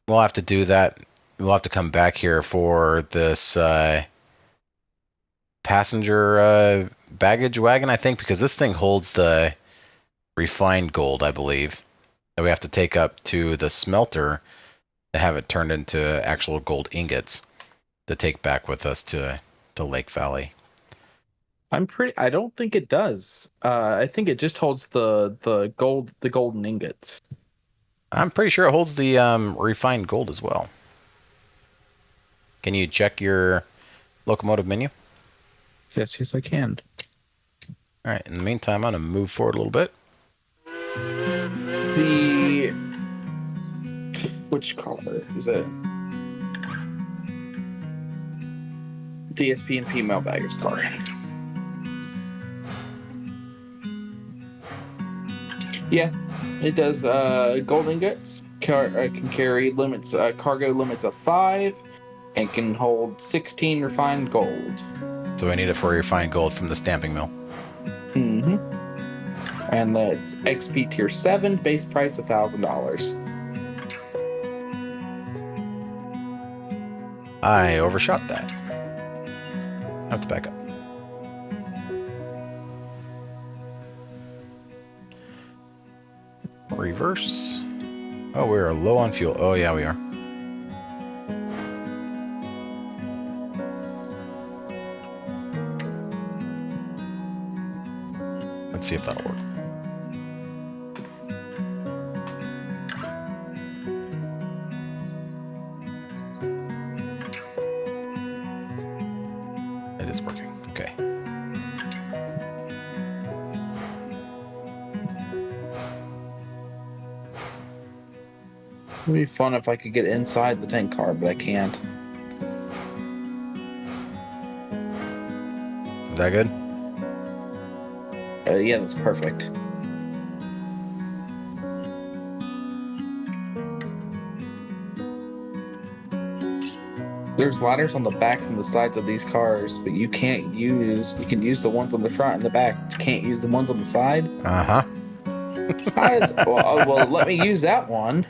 we'll have to do that. We'll have to come back here for this passenger baggage wagon, I think, because this thing holds the refined gold, I believe, that we have to take up to the smelter to have it turned into actual gold ingots to take back with us to Lake Valley. I don't think it does. I think it just holds the golden ingots. I'm pretty sure it holds the refined gold as well. Can you check your locomotive menu? Yes, I can. All right. In the meantime, I'm going to move forward a little bit. Which car is it? The SP&P mail baggage car. Yeah, it does gold ingots. Can carry limits, cargo limits of 5, and can hold 16 refined gold. So we need it for refined gold from the stamping mill. Mm-hmm. And that's XP tier 7, base price $1,000. I overshot that. I have to back up. Reverse. Oh, we're low on fuel. Oh, yeah, we are. Let's see if that'll work. It is working. Okay. It'd be fun if I could get inside the tank car, but I can't. Is that good? Yeah, that's perfect. There's ladders on the backs and the sides of these cars, but you can use the ones on the front and the back. You can't use the ones on the side. Uh-huh. Well, let me use that one.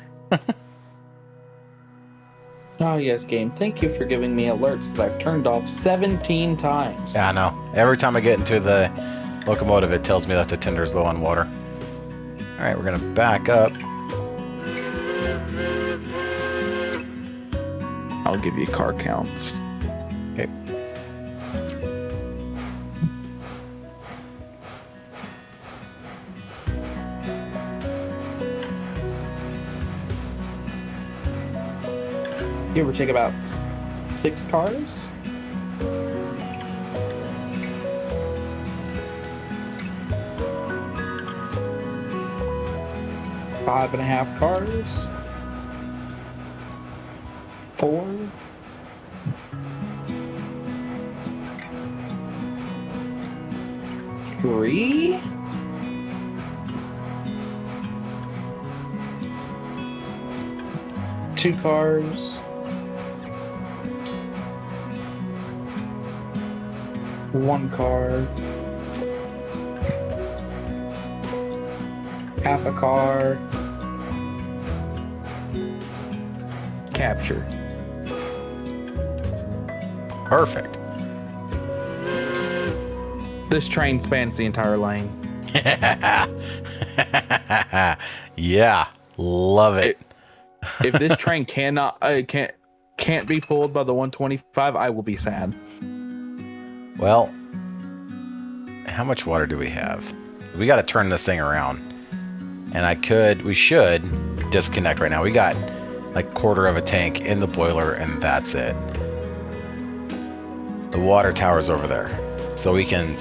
Oh, yes, game. Thank you for giving me alerts that I've turned off 17 times. Yeah, I know. Every time I get into the locomotive, it tells me that the tinder's low on water. All right, we're going to back up. I'll give you car counts. Okay. You ever take about 6 cars? Five and a half cars. 4. 3. 2 cars. 1 car. Half a car. Capture. Perfect. This train spans the entire lane. Yeah, love it. If this train can't be pulled by the 125, I will be sad. Well, how much water do we have? We got to turn this thing around. And we should disconnect right now. We got like quarter of a tank in the boiler and that's it. The water tower's over there. So we can,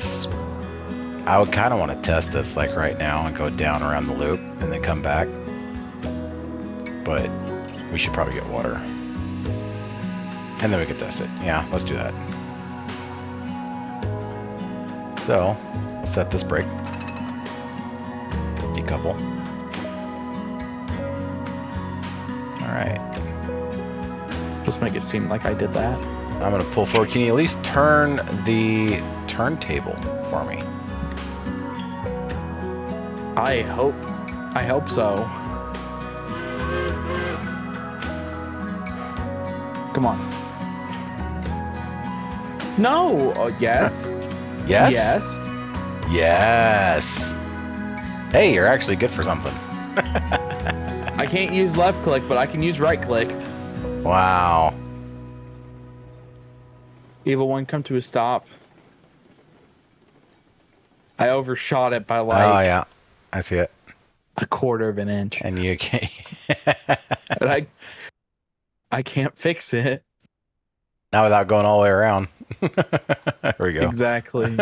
I would kind of want to test this like right now and go down around the loop and then come back. But we should probably get water. And then we can test it. Yeah, let's do that. So, set this brake. Decouple. Alright. Just make it seem like I did that. I'm going to pull forward. Can you at least turn the turntable for me? I hope so. Come on. No. Oh, yes. Yes? Yes. Yes. Hey, you're actually good for something. I can't use left click, but I can use right click. Wow. Evil one, come to a stop. I overshot it by like Oh, yeah. I see it. a quarter of an inch. And you can't... And I can't fix it. Not without going all the way around. There we go. Exactly.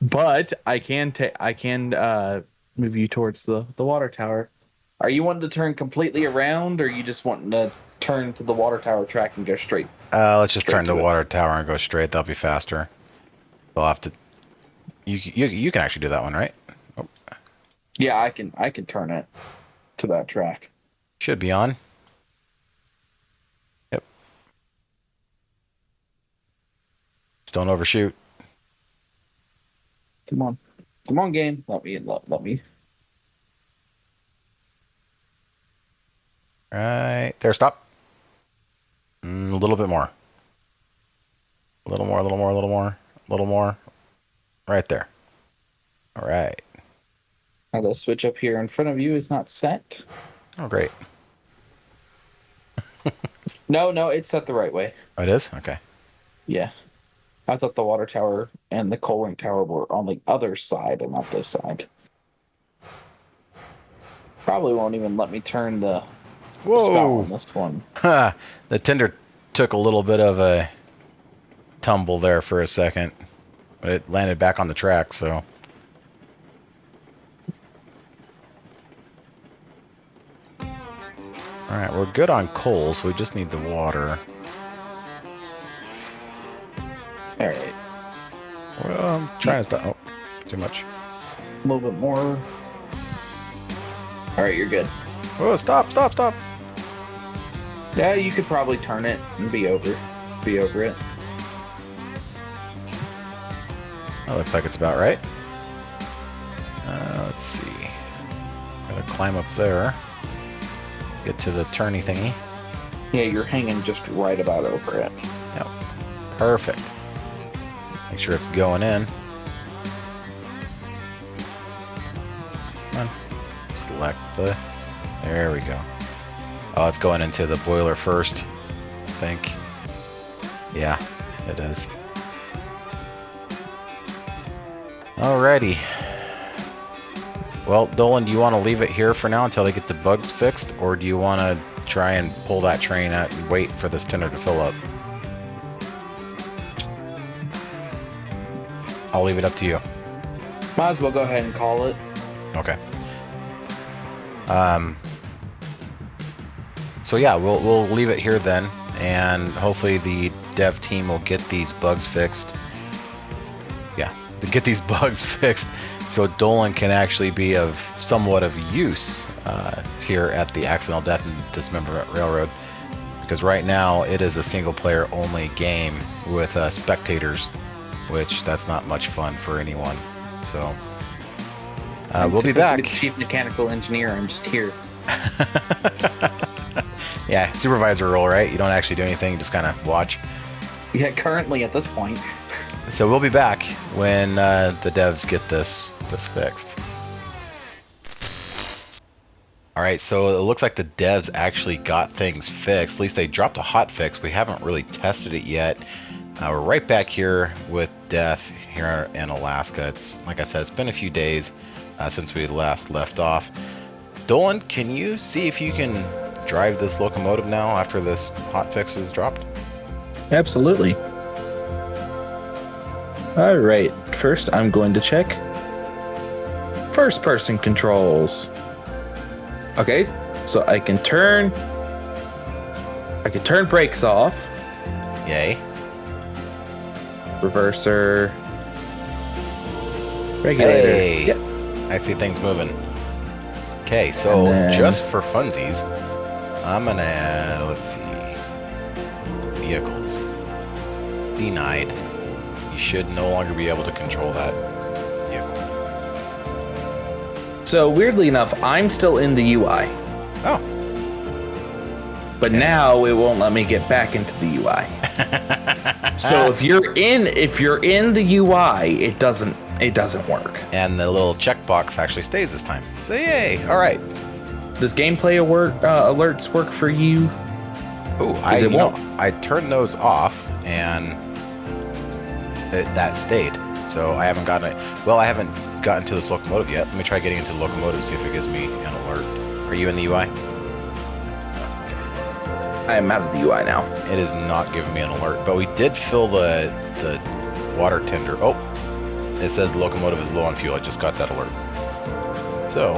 But I can move you towards the water tower. Are you wanting to turn completely around, or are you just wanting to turn to the water tower track and go straight? Let's just turn to the it. water tower and go straight. That'll be faster. We'll have to... You can actually do that one, right? Oh, Yeah, I can turn it to that track. should be on. Yep. Just don't overshoot. Come on, game. Let me. Right there, stop. A little bit more. A little more, a little more, a little more, a little more. Right there. All right. Now the switch up here in front of you is not set. Oh, great. No, it's set the right way. Oh, it is? Okay. Yeah. I thought the water tower and the coaling tower were on the other side and not this side. Probably won't even let me turn the spout Whoa. on this one. Ha! The tender took a little bit of a tumble there for a second, but it landed back on the track, so. All right, we're good on coal, so we just need the water. All right. Well, I'm trying to stop. Oh, too much. A little bit more. All right, you're good. Oh, stop. Yeah, you could probably turn it and be over it. That looks like it's about right. Let's see. Gotta climb up there. Get to the turny thingy. Yeah, you're hanging just right about over it. Yep. Perfect. Make sure it's going in. Come on. Select the... There we go. Oh, it's going into the boiler first, I think. Yeah, it is. Alrighty. Well, Dolan, do you want to leave it here for now until they get the bugs fixed? Or do you want to try and pull that train out and wait for this tender to fill up? I'll leave it up to you. Might as well go ahead and call it. Okay. So yeah, we'll leave it here then, and hopefully the dev team will get these bugs fixed. Yeah, to get these bugs fixed, So Dolan can actually be of somewhat of use here at the Accidental Death Dismemberment Railroad, because right now it is a single-player only game with spectators, which that's not much fun for anyone. So we'll be back. To be the chief mechanical engineer. I'm just here. Yeah, supervisor role, right? You don't actually do anything, you just kind of watch. Yeah, currently at this point. So we'll be back when the devs get this fixed. All right, so it looks like the devs actually got things fixed. At least they dropped a hotfix. We haven't really tested it yet. We're right back here with Death here in Alaska. It's like I said, it's been a few days since we last left off. Dolan, can you see if you can drive this locomotive now after this hotfix is dropped? Absolutely. All right. First, I'm going to check first-person controls. Okay, so I can turn brakes off. Yay. Reverser. Regulator. Hey, Yep. I see things moving. Okay, so then, just for funsies, I'm gonna, let's see, vehicles, denied. You should no longer be able to control that vehicle. So weirdly enough, I'm still in the UI, Oh, but now it won't let me get back into the UI. So if you're in the UI, it doesn't work. and the little checkbox actually stays this time. So yay! All right. Does gameplay alerts work for you? Oh, I turned those off and that stayed. So I haven't gotten it. Well, I haven't gotten to this locomotive yet. Let me try getting into the locomotive, see if it gives me an alert. Are you in the UI? I am out of the UI now. It is not giving me an alert, but we did fill the water tender. Oh, it says the locomotive is low on fuel. I just got that alert. So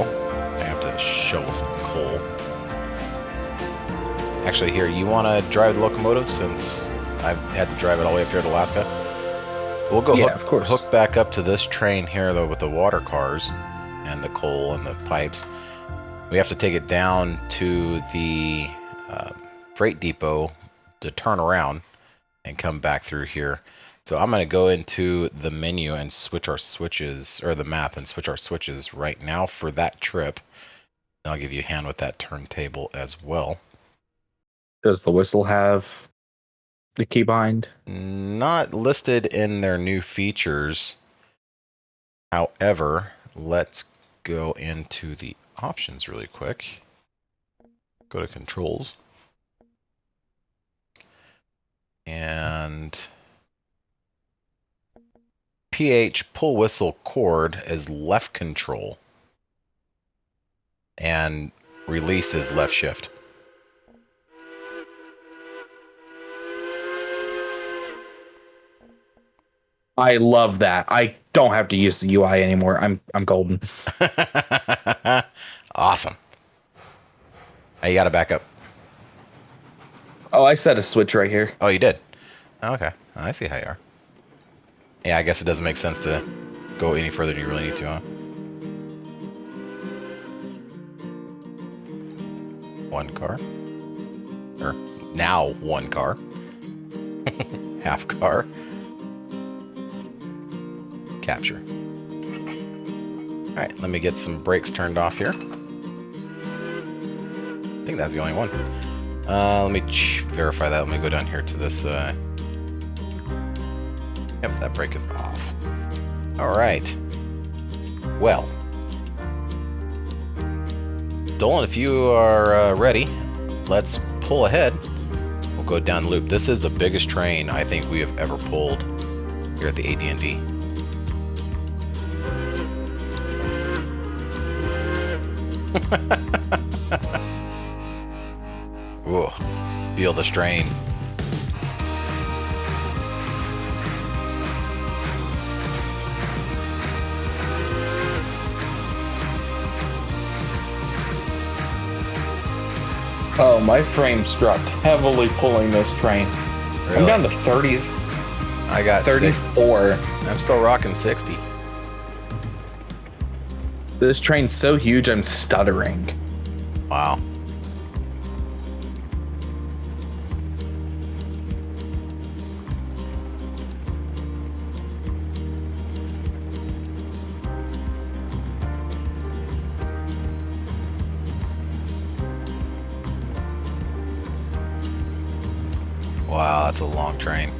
I have to shovel some coal. Actually, here, you want to drive the locomotive since I've had to drive it all the way up here to Alaska? We'll go hook back up to this train here, though, with the water cars and the coal and the pipes. We have to take it down to the freight depot to turn around and come back through here. So I'm going to go into the menu and switch our switches, or the map, and switch our switches right now for that trip. And I'll give you a hand with that turntable as well. Does the whistle have the keybind? Not listed in their new features. However, let's go into the options really quick. Go to controls. And PH pull whistle chord is left control. And release is left shift. I love that. I don't have to use the UI anymore. I'm golden. Awesome. Hey, you got to back up. Oh, I set a switch right here. Oh, you did? Okay. I see how you are. Yeah, I guess it doesn't make sense to go any further than you really need to, huh? One car. Or now one car. Half car. Capture. Alright, let me get some brakes turned off here. I think that's the only one. Let me verify that. Let me go down here to this. Yep, that brake is off. Alright. Well. Dolan, if you are ready, let's pull ahead. We'll go down the loop. This is the biggest train I think we have ever pulled here at the AD&D. Ooh, feel the strain. Oh, my frame's dropped heavily pulling this train. Really? I'm down to 30s. I got 34. I'm still rocking 60. This train's so huge, I'm stuttering. Wow. Wow, that's a long train.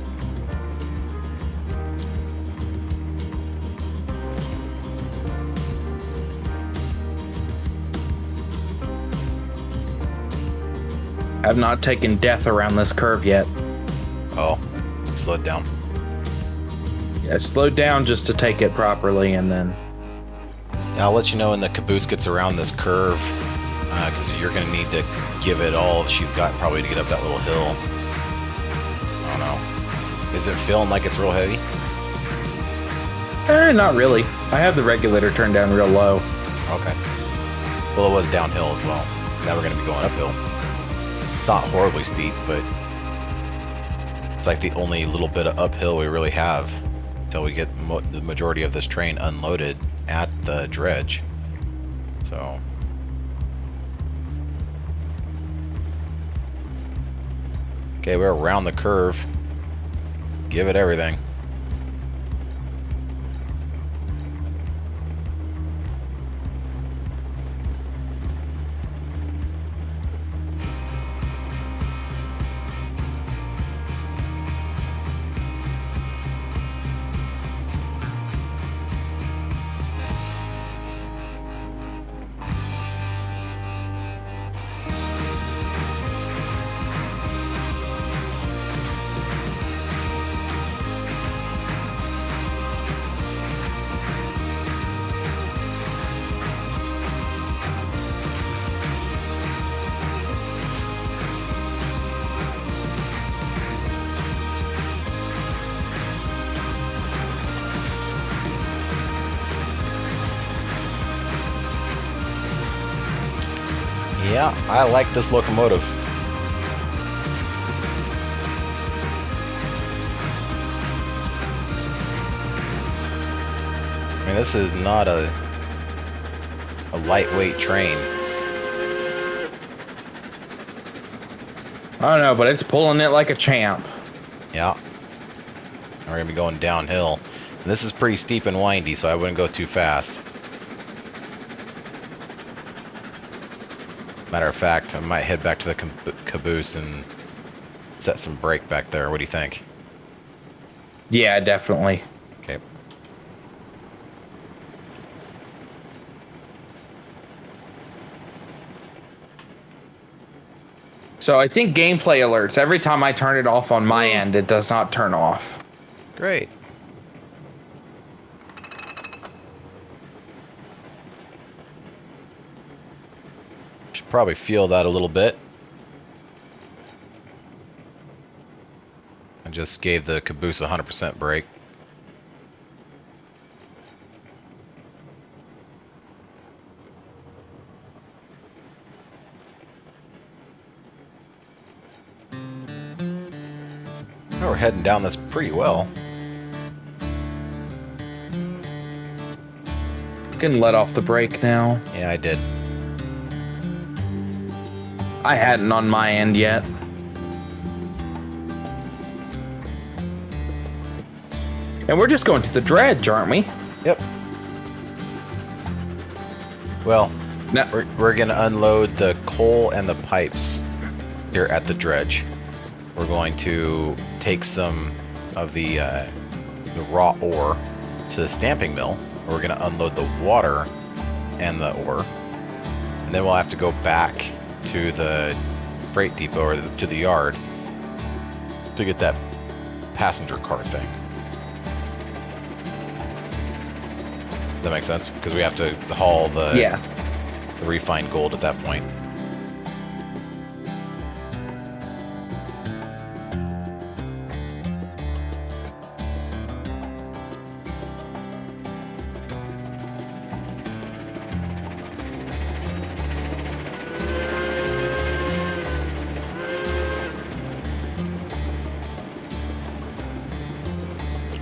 I've not taken death around this curve yet. Oh, slow it down. Yeah, I slowed down just to take it properly, and then... I'll let you know when the caboose gets around this curve, because you're going to need to give it all she's got probably to get up that little hill. I don't know. Is it feeling like it's real heavy? Not really. I have the regulator turned down real low. Okay. Well, it was downhill as well. Now we're going to be going uphill. It's not horribly steep, but it's like the only little bit of uphill we really have until we get the majority of this train unloaded at the dredge. So... Okay, we're around the curve. Give it everything. Yeah, I like this locomotive. I mean, this is not a lightweight train. I don't know, but it's pulling it like a champ. Yeah. We're going to be going downhill. And this is pretty steep and windy, so I wouldn't go too fast. Matter of fact, I might head back to the caboose and set some brake back there. What do you think? Yeah, definitely. Okay. So I think gameplay alerts, every time I turn it off on my end, it does not turn off. Great. Should probably feel that a little bit. I just gave the caboose 100% brake. Oh, we're heading down this pretty well. Can let off the brake now. Yeah, I did. I hadn't on my end yet. And we're just going to the dredge, aren't we? Yep. Well, No. we're going to unload the coal and the pipes here at the dredge. We're going to take some of the raw ore to the stamping mill. We're going to unload the water and the ore. And then we'll have to go back to the freight depot or to the yard to get that passenger car thing. Does that make sense? Because we have to haul the refined gold at that point.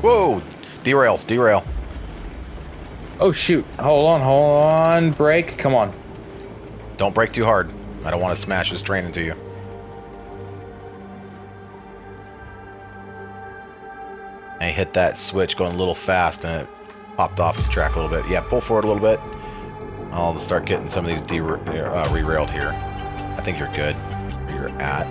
Whoa! Derail, derail. Oh shoot! Hold on, brake. Come on. Don't brake too hard. I don't want to smash this train into you. I hit that switch going a little fast and it popped off the track a little bit. Yeah, pull forward a little bit. I'll start getting some of these re-railed here. I think you're good where you're at.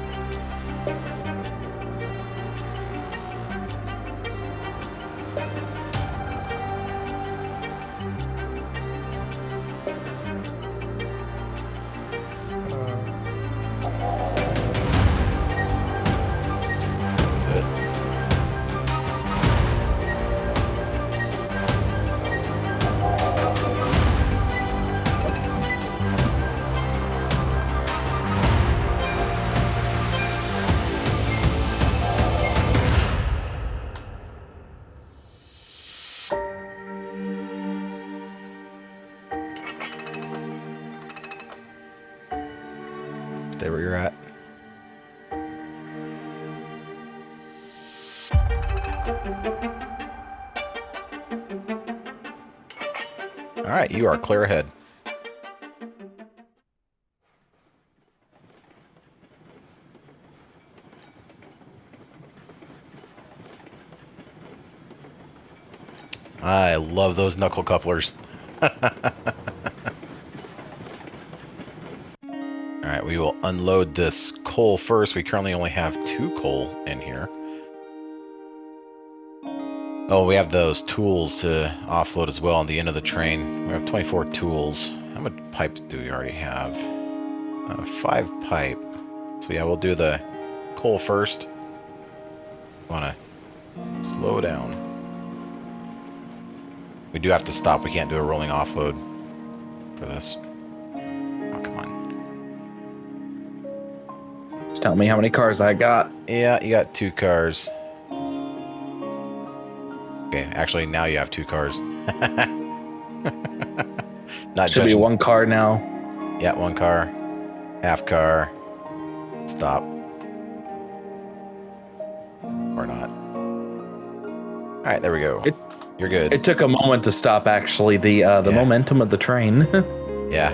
Stay where you're at. All right, you are clear ahead. I love those knuckle couplers. Alright, we will unload this coal first. We currently only have 2 coal in here. Oh, we have those tools to offload as well on the end of the train. We have 24 tools. How much pipes do we already have? 5 pipe. So yeah, we'll do the coal first. Want to slow down. We do have to stop. We can't do a rolling offload for this. Oh, come on. Just tell me how many cars I got. Yeah, you got 2 cars. Okay, actually, now you have 2 cars. Not Should be 1 car now. Yeah, 1 car. Half car. Stop. Or not. Alright, there we go. You're good. It took a moment to stop, actually, the momentum of the train. Yeah.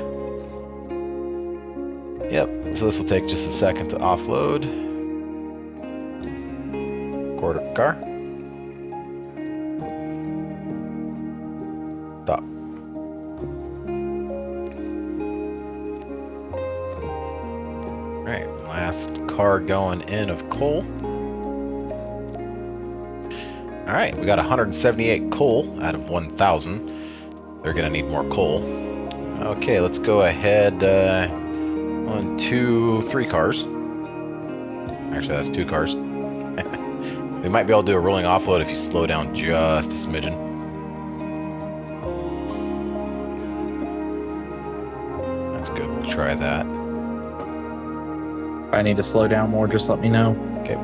Yep, so this will take just a second to offload. Quarter car. Stop. Alright, last car going in of coal. Alright, we got 178 coal out of 1,000. They're gonna need more coal. Okay, let's go ahead. 1, 2, 3 cars. Actually, that's 2 cars. We might be able to do a rolling offload if you slow down just a smidgen. That's good, we'll try that. If I need to slow down more, just let me know. Okay.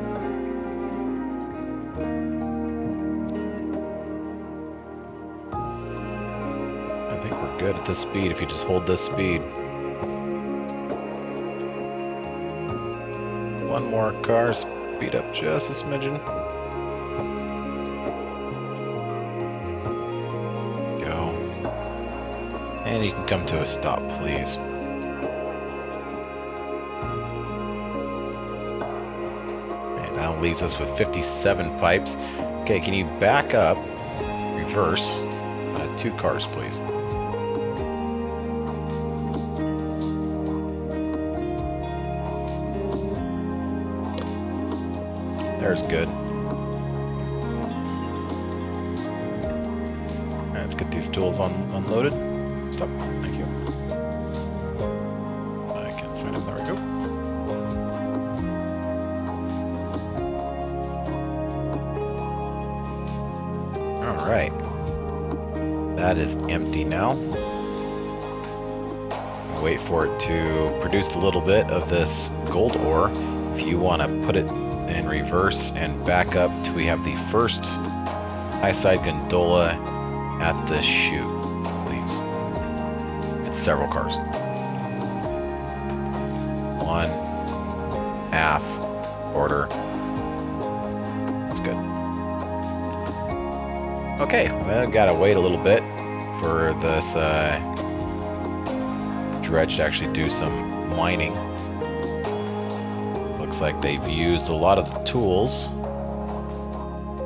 I think we're good at this speed if you just hold this speed. 1 more car, speed up just a smidgen. Go. And you can come to a stop, please. And that leaves us with 57 pipes. Okay, can you back up, reverse, 2 cars, please. There's good. Alright, let's get these tools unloaded. Stop. Thank you. I can find them. There we go. Alright. That is empty now. Wait for it to produce a little bit of this gold ore. If you want to put it in reverse and back up till we have the first high side gondola at the chute, please. It's several cars. 1, half, quarter. That's good. Okay, well, gotta wait a little bit for this dredge to actually do some mining. Looks like they've used a lot of the tools.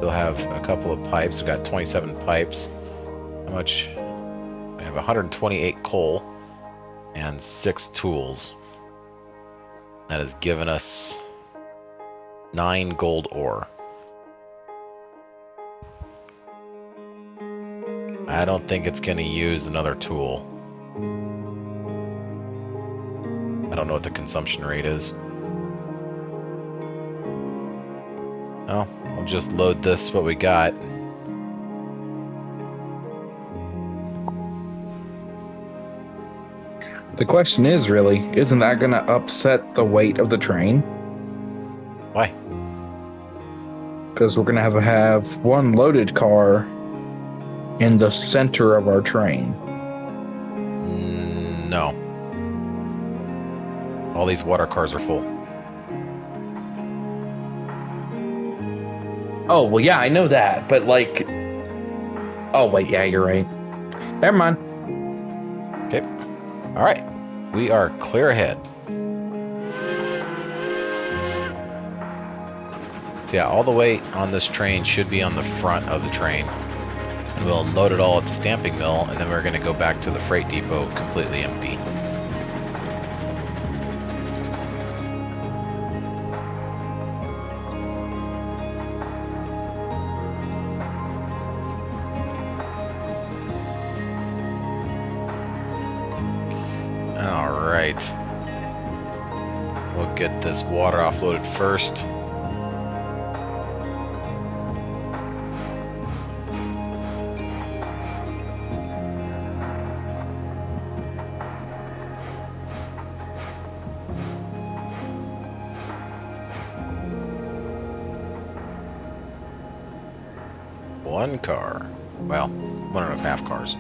They'll have a couple of pipes. We've got 27 pipes. How much? We have 128 coal and 6 tools. That has given us 9 gold ore. I don't think it's going to use another tool. I don't know what the consumption rate is. Oh, we'll just load this, what we got. The question is really, isn't that going to upset the weight of the train? Why? Because we're going to have one loaded car in the center of our train. No. All these water cars are full. Oh, well, yeah, I know that, but like... Oh, wait, yeah, you're right. Never mind. Okay. All right. We are clear ahead. So yeah, all the weight on this train should be on the front of the train. And we'll unload it all at the stamping mill, and then we're going to go back to the freight depot completely empty. All right. We'll get this water offloaded first. One car. Well, 1.5 cars.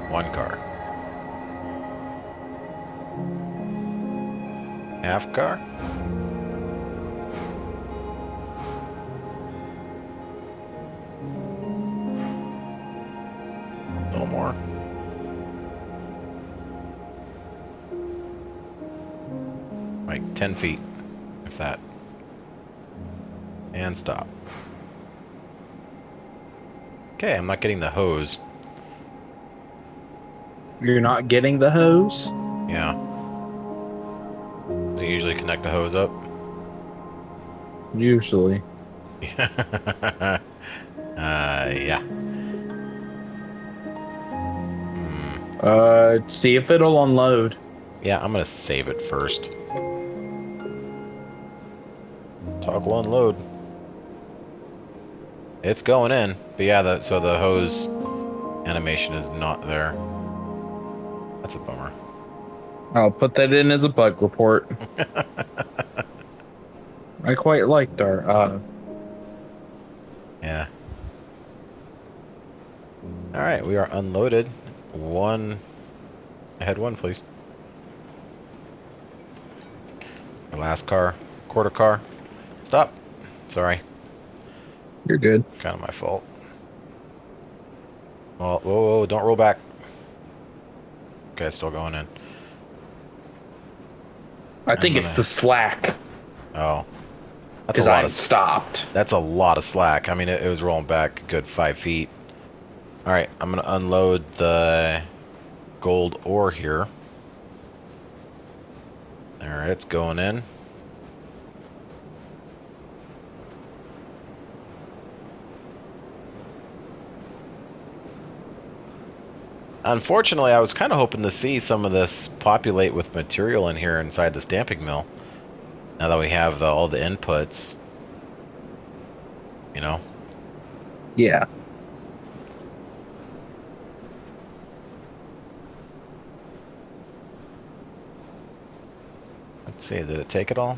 One car. Half car? No more. Like 10 feet, if that. And stop. Okay, I'm not getting the hose. You're not getting the hose? Yeah. Does it usually connect the hose up? Usually. Yeah. See if it'll unload. Yeah, I'm gonna save it first. Toggle unload. It's going in, but yeah, so the hose animation is not there. That's a bummer. I'll put that in as a bug report. I quite liked our, Yeah. Alright, we are unloaded. One. Ahead one, please. Our last car. Quarter car. Stop. Sorry. You're good. Kind of my fault. Well, whoa, don't roll back. Okay, still going in. I think it's the slack. Oh. That's Because I stopped. That's a lot of slack. I mean, it was rolling back a good 5 feet. Alright, I'm going to unload the gold ore here. Alright, it's going in. Unfortunately, I was kind of hoping to see some of this populate with material in here inside the stamping mill. Now that we have all the inputs, you know? Yeah. Let's see, did it take it all?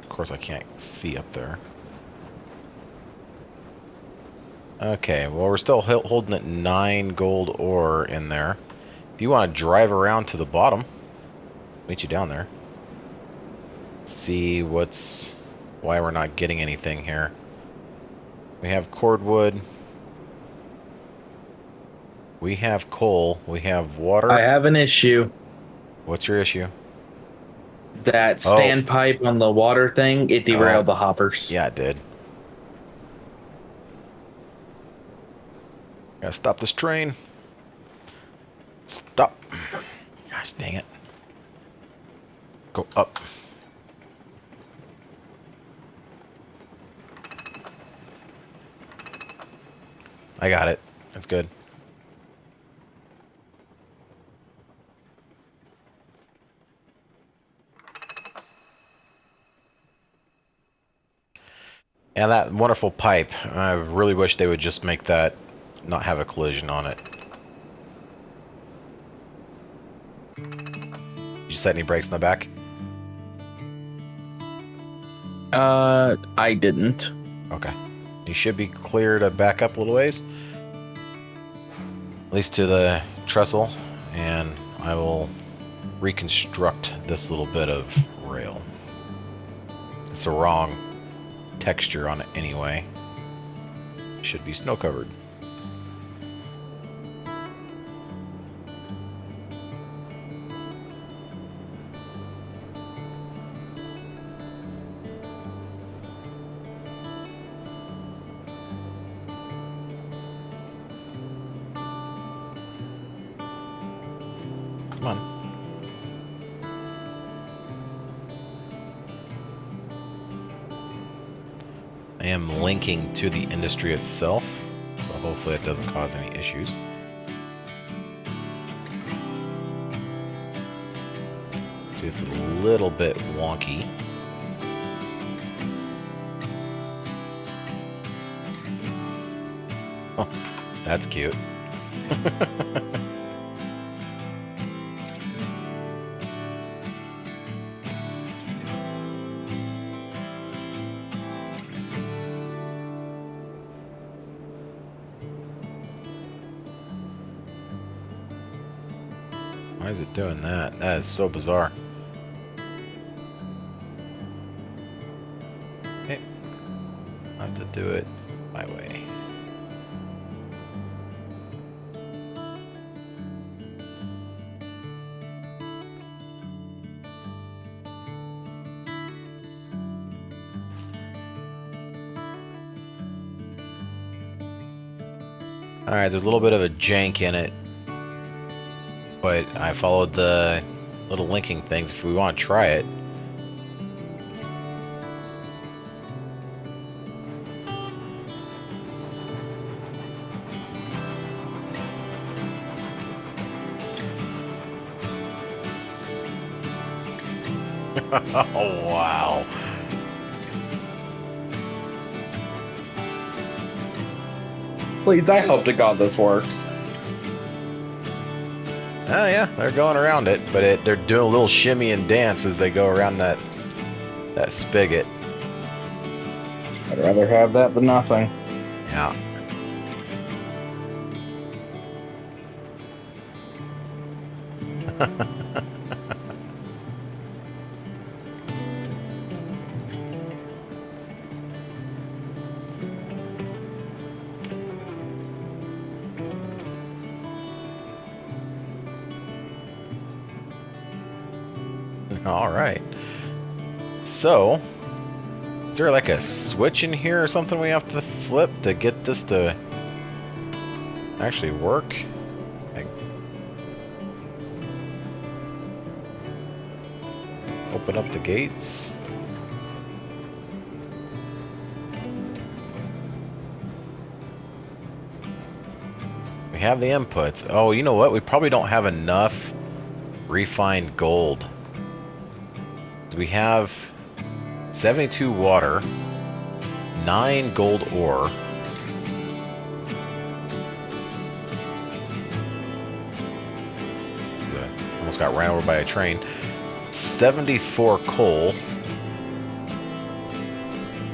Of course I can't see up there. Okay, well we're still holding at 9 gold ore in there. If you want to drive around to the bottom, meet you down there. See why we're not getting anything here. We have cordwood. We have coal. We have water. I have an issue. What's your issue? That Oh. standpipe on the water thing, it derailed Oh. the hoppers. Yeah, it did. Gotta stop this train. Stop. Gosh dang it. Go up. I got it. That's good. Yeah, that wonderful pipe. I really wish they would just make that not have a collision on it. Did you set any brakes in the back? I didn't. Okay. You should be clear to back up a little ways. At least to the trestle. And I will reconstruct this little bit of rail. It's the wrong texture on it anyway. Should be snow covered. Come on. I am linking to the industry itself, so hopefully it doesn't cause any issues. See, it's a little bit wonky. Oh, that's cute. Why is it doing that? That is so bizarre. Okay. I have to do it my way. Alright, there's a little bit of a jank in it. But I followed the little linking things if we want to try it. Oh, wow. Please, I hope to God this works. Oh yeah, they're going around it, but they're doing a little shimmy and dance as they go around that spigot. I'd rather have that than nothing. Yeah. All right. So, is there like a switch in here or something we have to flip to get this to actually work? Open up the gates. We have the inputs. Oh, you know what? We probably don't have enough refined gold. We have 72 water, 9 gold ore. Almost got ran over by a train. 74 coal.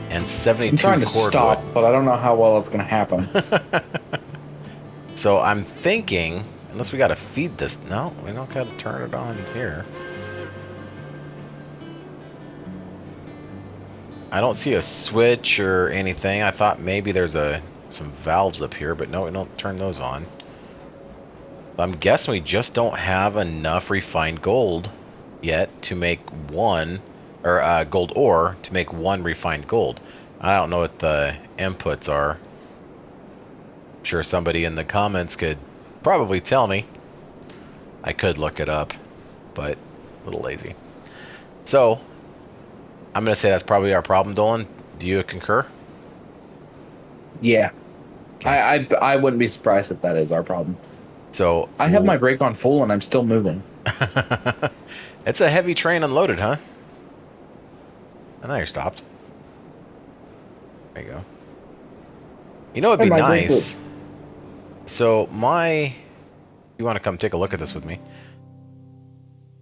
And 72 I'm trying to cordwood. stop, but I don't know how well it's going to happen. So I'm thinking, unless we got to feed this. No, we don't got to turn it on here. I don't see a switch or anything. I thought maybe there's some valves up here, but no, we don't turn those on. I'm guessing we just don't have enough refined gold yet to make one, or gold ore to make one refined gold. I don't know what the inputs are. I'm sure somebody in the comments could probably tell me. I could look it up, but a little lazy. So, I'm going to say that's probably our problem, Dolan. Do you concur? Yeah. Okay. I wouldn't be surprised if that is our problem. So I have my brake on full and I'm still moving. It's a heavy train unloaded, huh? And now you're stopped. There you go. You know, it'd be nice. So you want to come take a look at this with me?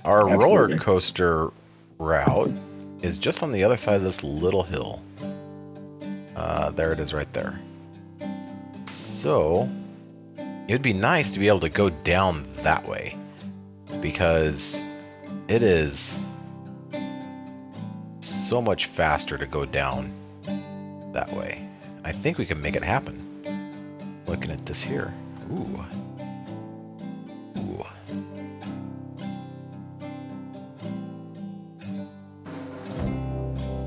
Our roller coaster route is just on the other side of this little hill. There it is right there. So it'd be nice to be able to go down that way, because it is so much faster to go down that way. I think we can make it happen. Looking at this here. Ooh. Ooh.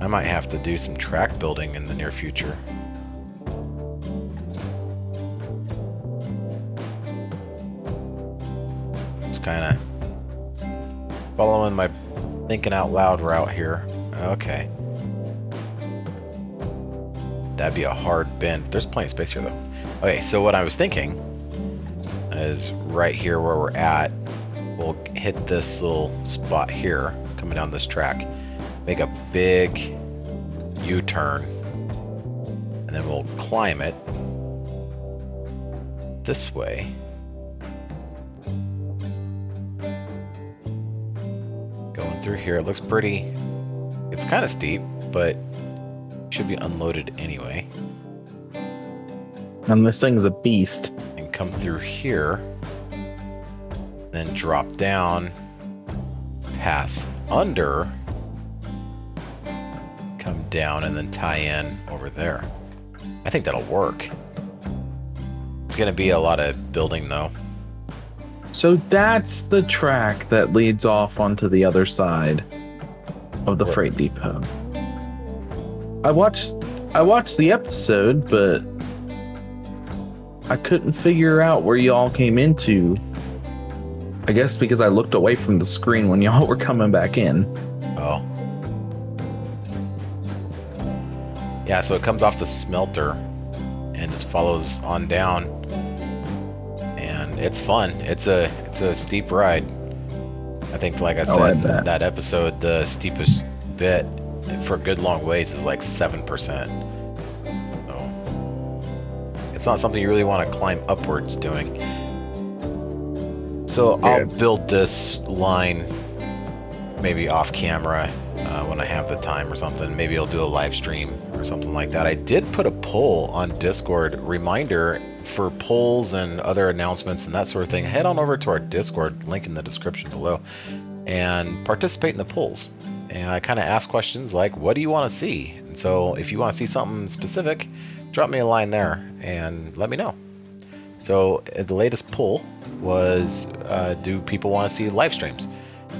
I might have to do some track building in the near future. Just kind of following my thinking out loud route here. Okay. That'd be a hard bend. There's plenty of space here, though. Okay, so what I was thinking is right here where we're at, we'll hit this little spot here, coming down this track, make a big U-turn, and then we'll climb it this way. Going through here, it looks pretty, it's kind of steep, but should be unloaded anyway. And this thing's a beast. And come through here, then drop down, pass under, come down, and then tie in over there. I think that'll work. It's going to be a lot of building, though. So that's the track that leads off onto the other side of the freight depot. I watched the episode, but I couldn't figure out where y'all came into. I guess because I looked away from the screen when y'all were coming back in. Oh. Yeah, so it comes off the smelter and just follows on down. And it's fun. It's a steep ride. I think, like I said, that episode, the steepest bit for a good long ways is like 7%. So it's not something you really want to climb upwards doing. So I'll build this line maybe off camera when I have the time or something. Maybe I'll do a live stream or something like that. I did put a poll on Discord, reminder for polls and other announcements and that sort of thing. Head on over to our Discord, link in the description below, and participate in the polls. And I kind of ask questions like, what do you want to see? And so if you want to see something specific, drop me a line there and let me know. So the latest poll was, do people want to see live streams?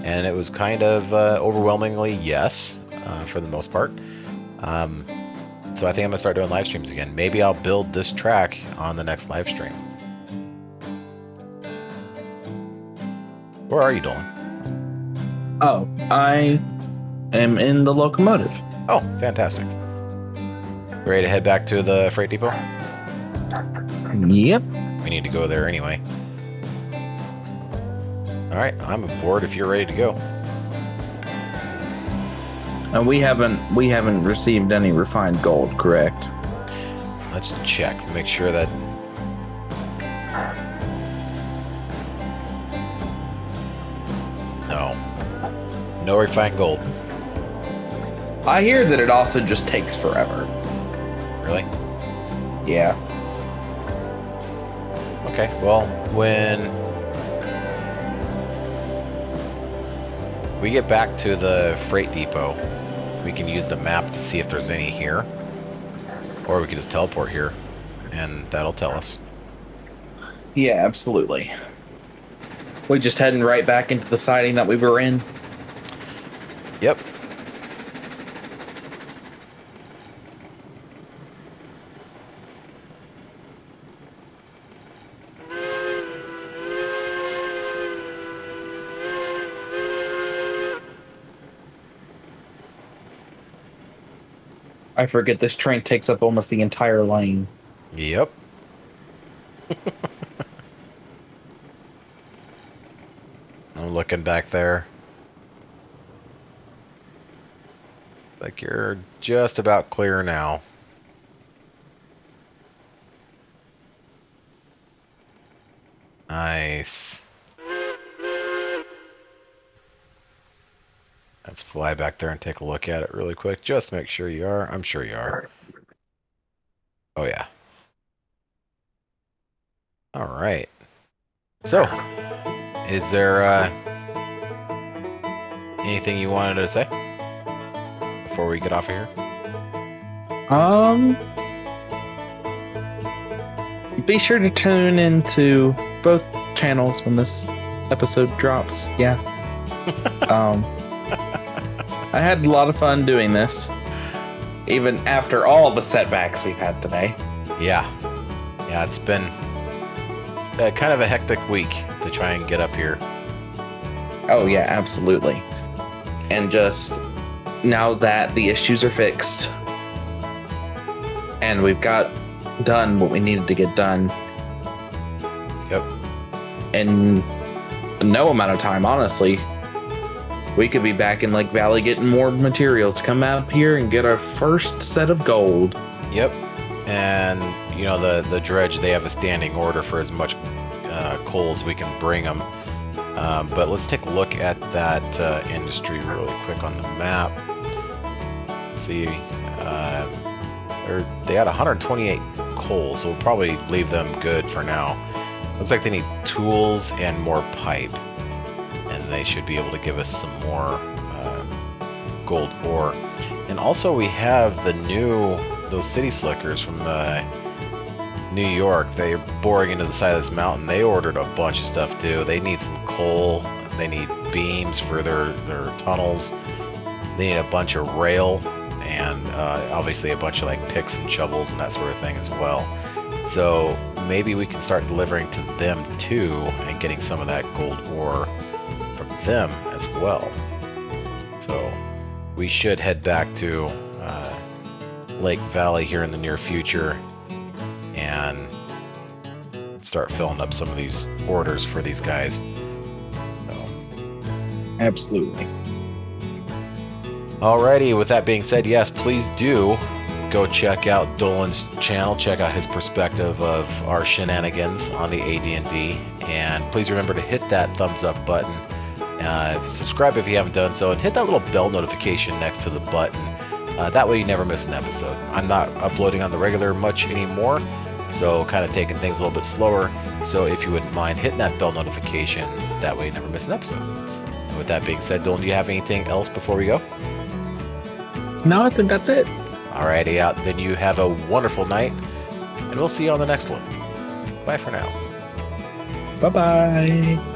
And it was kind of overwhelmingly yes, for the most part. So I think I'm going to start doing live streams again. Maybe I'll build this track on the next live stream. Where are you, Dolan? Oh, I am in the locomotive. Oh, fantastic. Ready to head back to the freight depot? Yep. We need to go there anyway. All right, I'm aboard if you're ready to go. And we haven't received any refined gold, correct? Let's check, make sure that. No refined gold. I hear that it also just takes forever. Really? Yeah. Okay, well, when we get back to the freight depot, we can use the map to see if there's any here. Or we can just teleport here, and that'll tell us. Yeah, absolutely. We just heading right back into the siding that we were in. Yep. I forget this train takes up almost the entire lane. Yep. I'm looking back there. Like you're just about clear now. Nice. Let's fly back there and take a look at it really quick. Just make sure you are. I'm sure you are. Oh, yeah. All right. So, is there anything you wanted to say before we get off of here? Be sure to tune into both channels when this episode drops. Yeah. I had a lot of fun doing this, even after all the setbacks we've had today. Yeah. Yeah, it's been kind of a hectic week to try and get up here. Oh, yeah, absolutely. And just now that the issues are fixed and we've got done what we needed to get done. Yep. In no amount of time, honestly. We could be back in Lake Valley getting more materials to come out here and get our first set of gold. Yep. And, you know, the dredge, they have a standing order for as much coal as we can bring them. But let's take a look at that industry really quick on the map. See, they had 128 coal, so we'll probably leave them good for now. Looks like they need tools and more pipe. And they should be able to give us some more gold ore. And also we have those city slickers from New York. They're boring into the side of this mountain. They ordered a bunch of stuff too. They need some coal. They need beams for their tunnels. They need a bunch of rail and obviously a bunch of like picks and shovels and that sort of thing as well. So maybe we can start delivering to them too and getting some of that gold ore from them as well. So we should head back to Lake Valley here in the near future and start filling up some of these orders for these guys. So. Absolutely. Alrighty, with that being said, yes, please do go check out Dolan's channel, check out his perspective of our shenanigans on the AD&D, and please remember to hit that thumbs up button. Subscribe if you haven't done so, and hit that little bell notification next to the button. That way you never miss an episode. I'm not uploading on the regular much anymore, so kind of taking things a little bit slower. So if you wouldn't mind hitting that bell notification, that way you never miss an episode. And with that being said, Dolan, do you have anything else before we go? No, I think that's it. Alrighty, out. Then you have a wonderful night, and we'll see you on the next one. Bye for now. Bye-bye.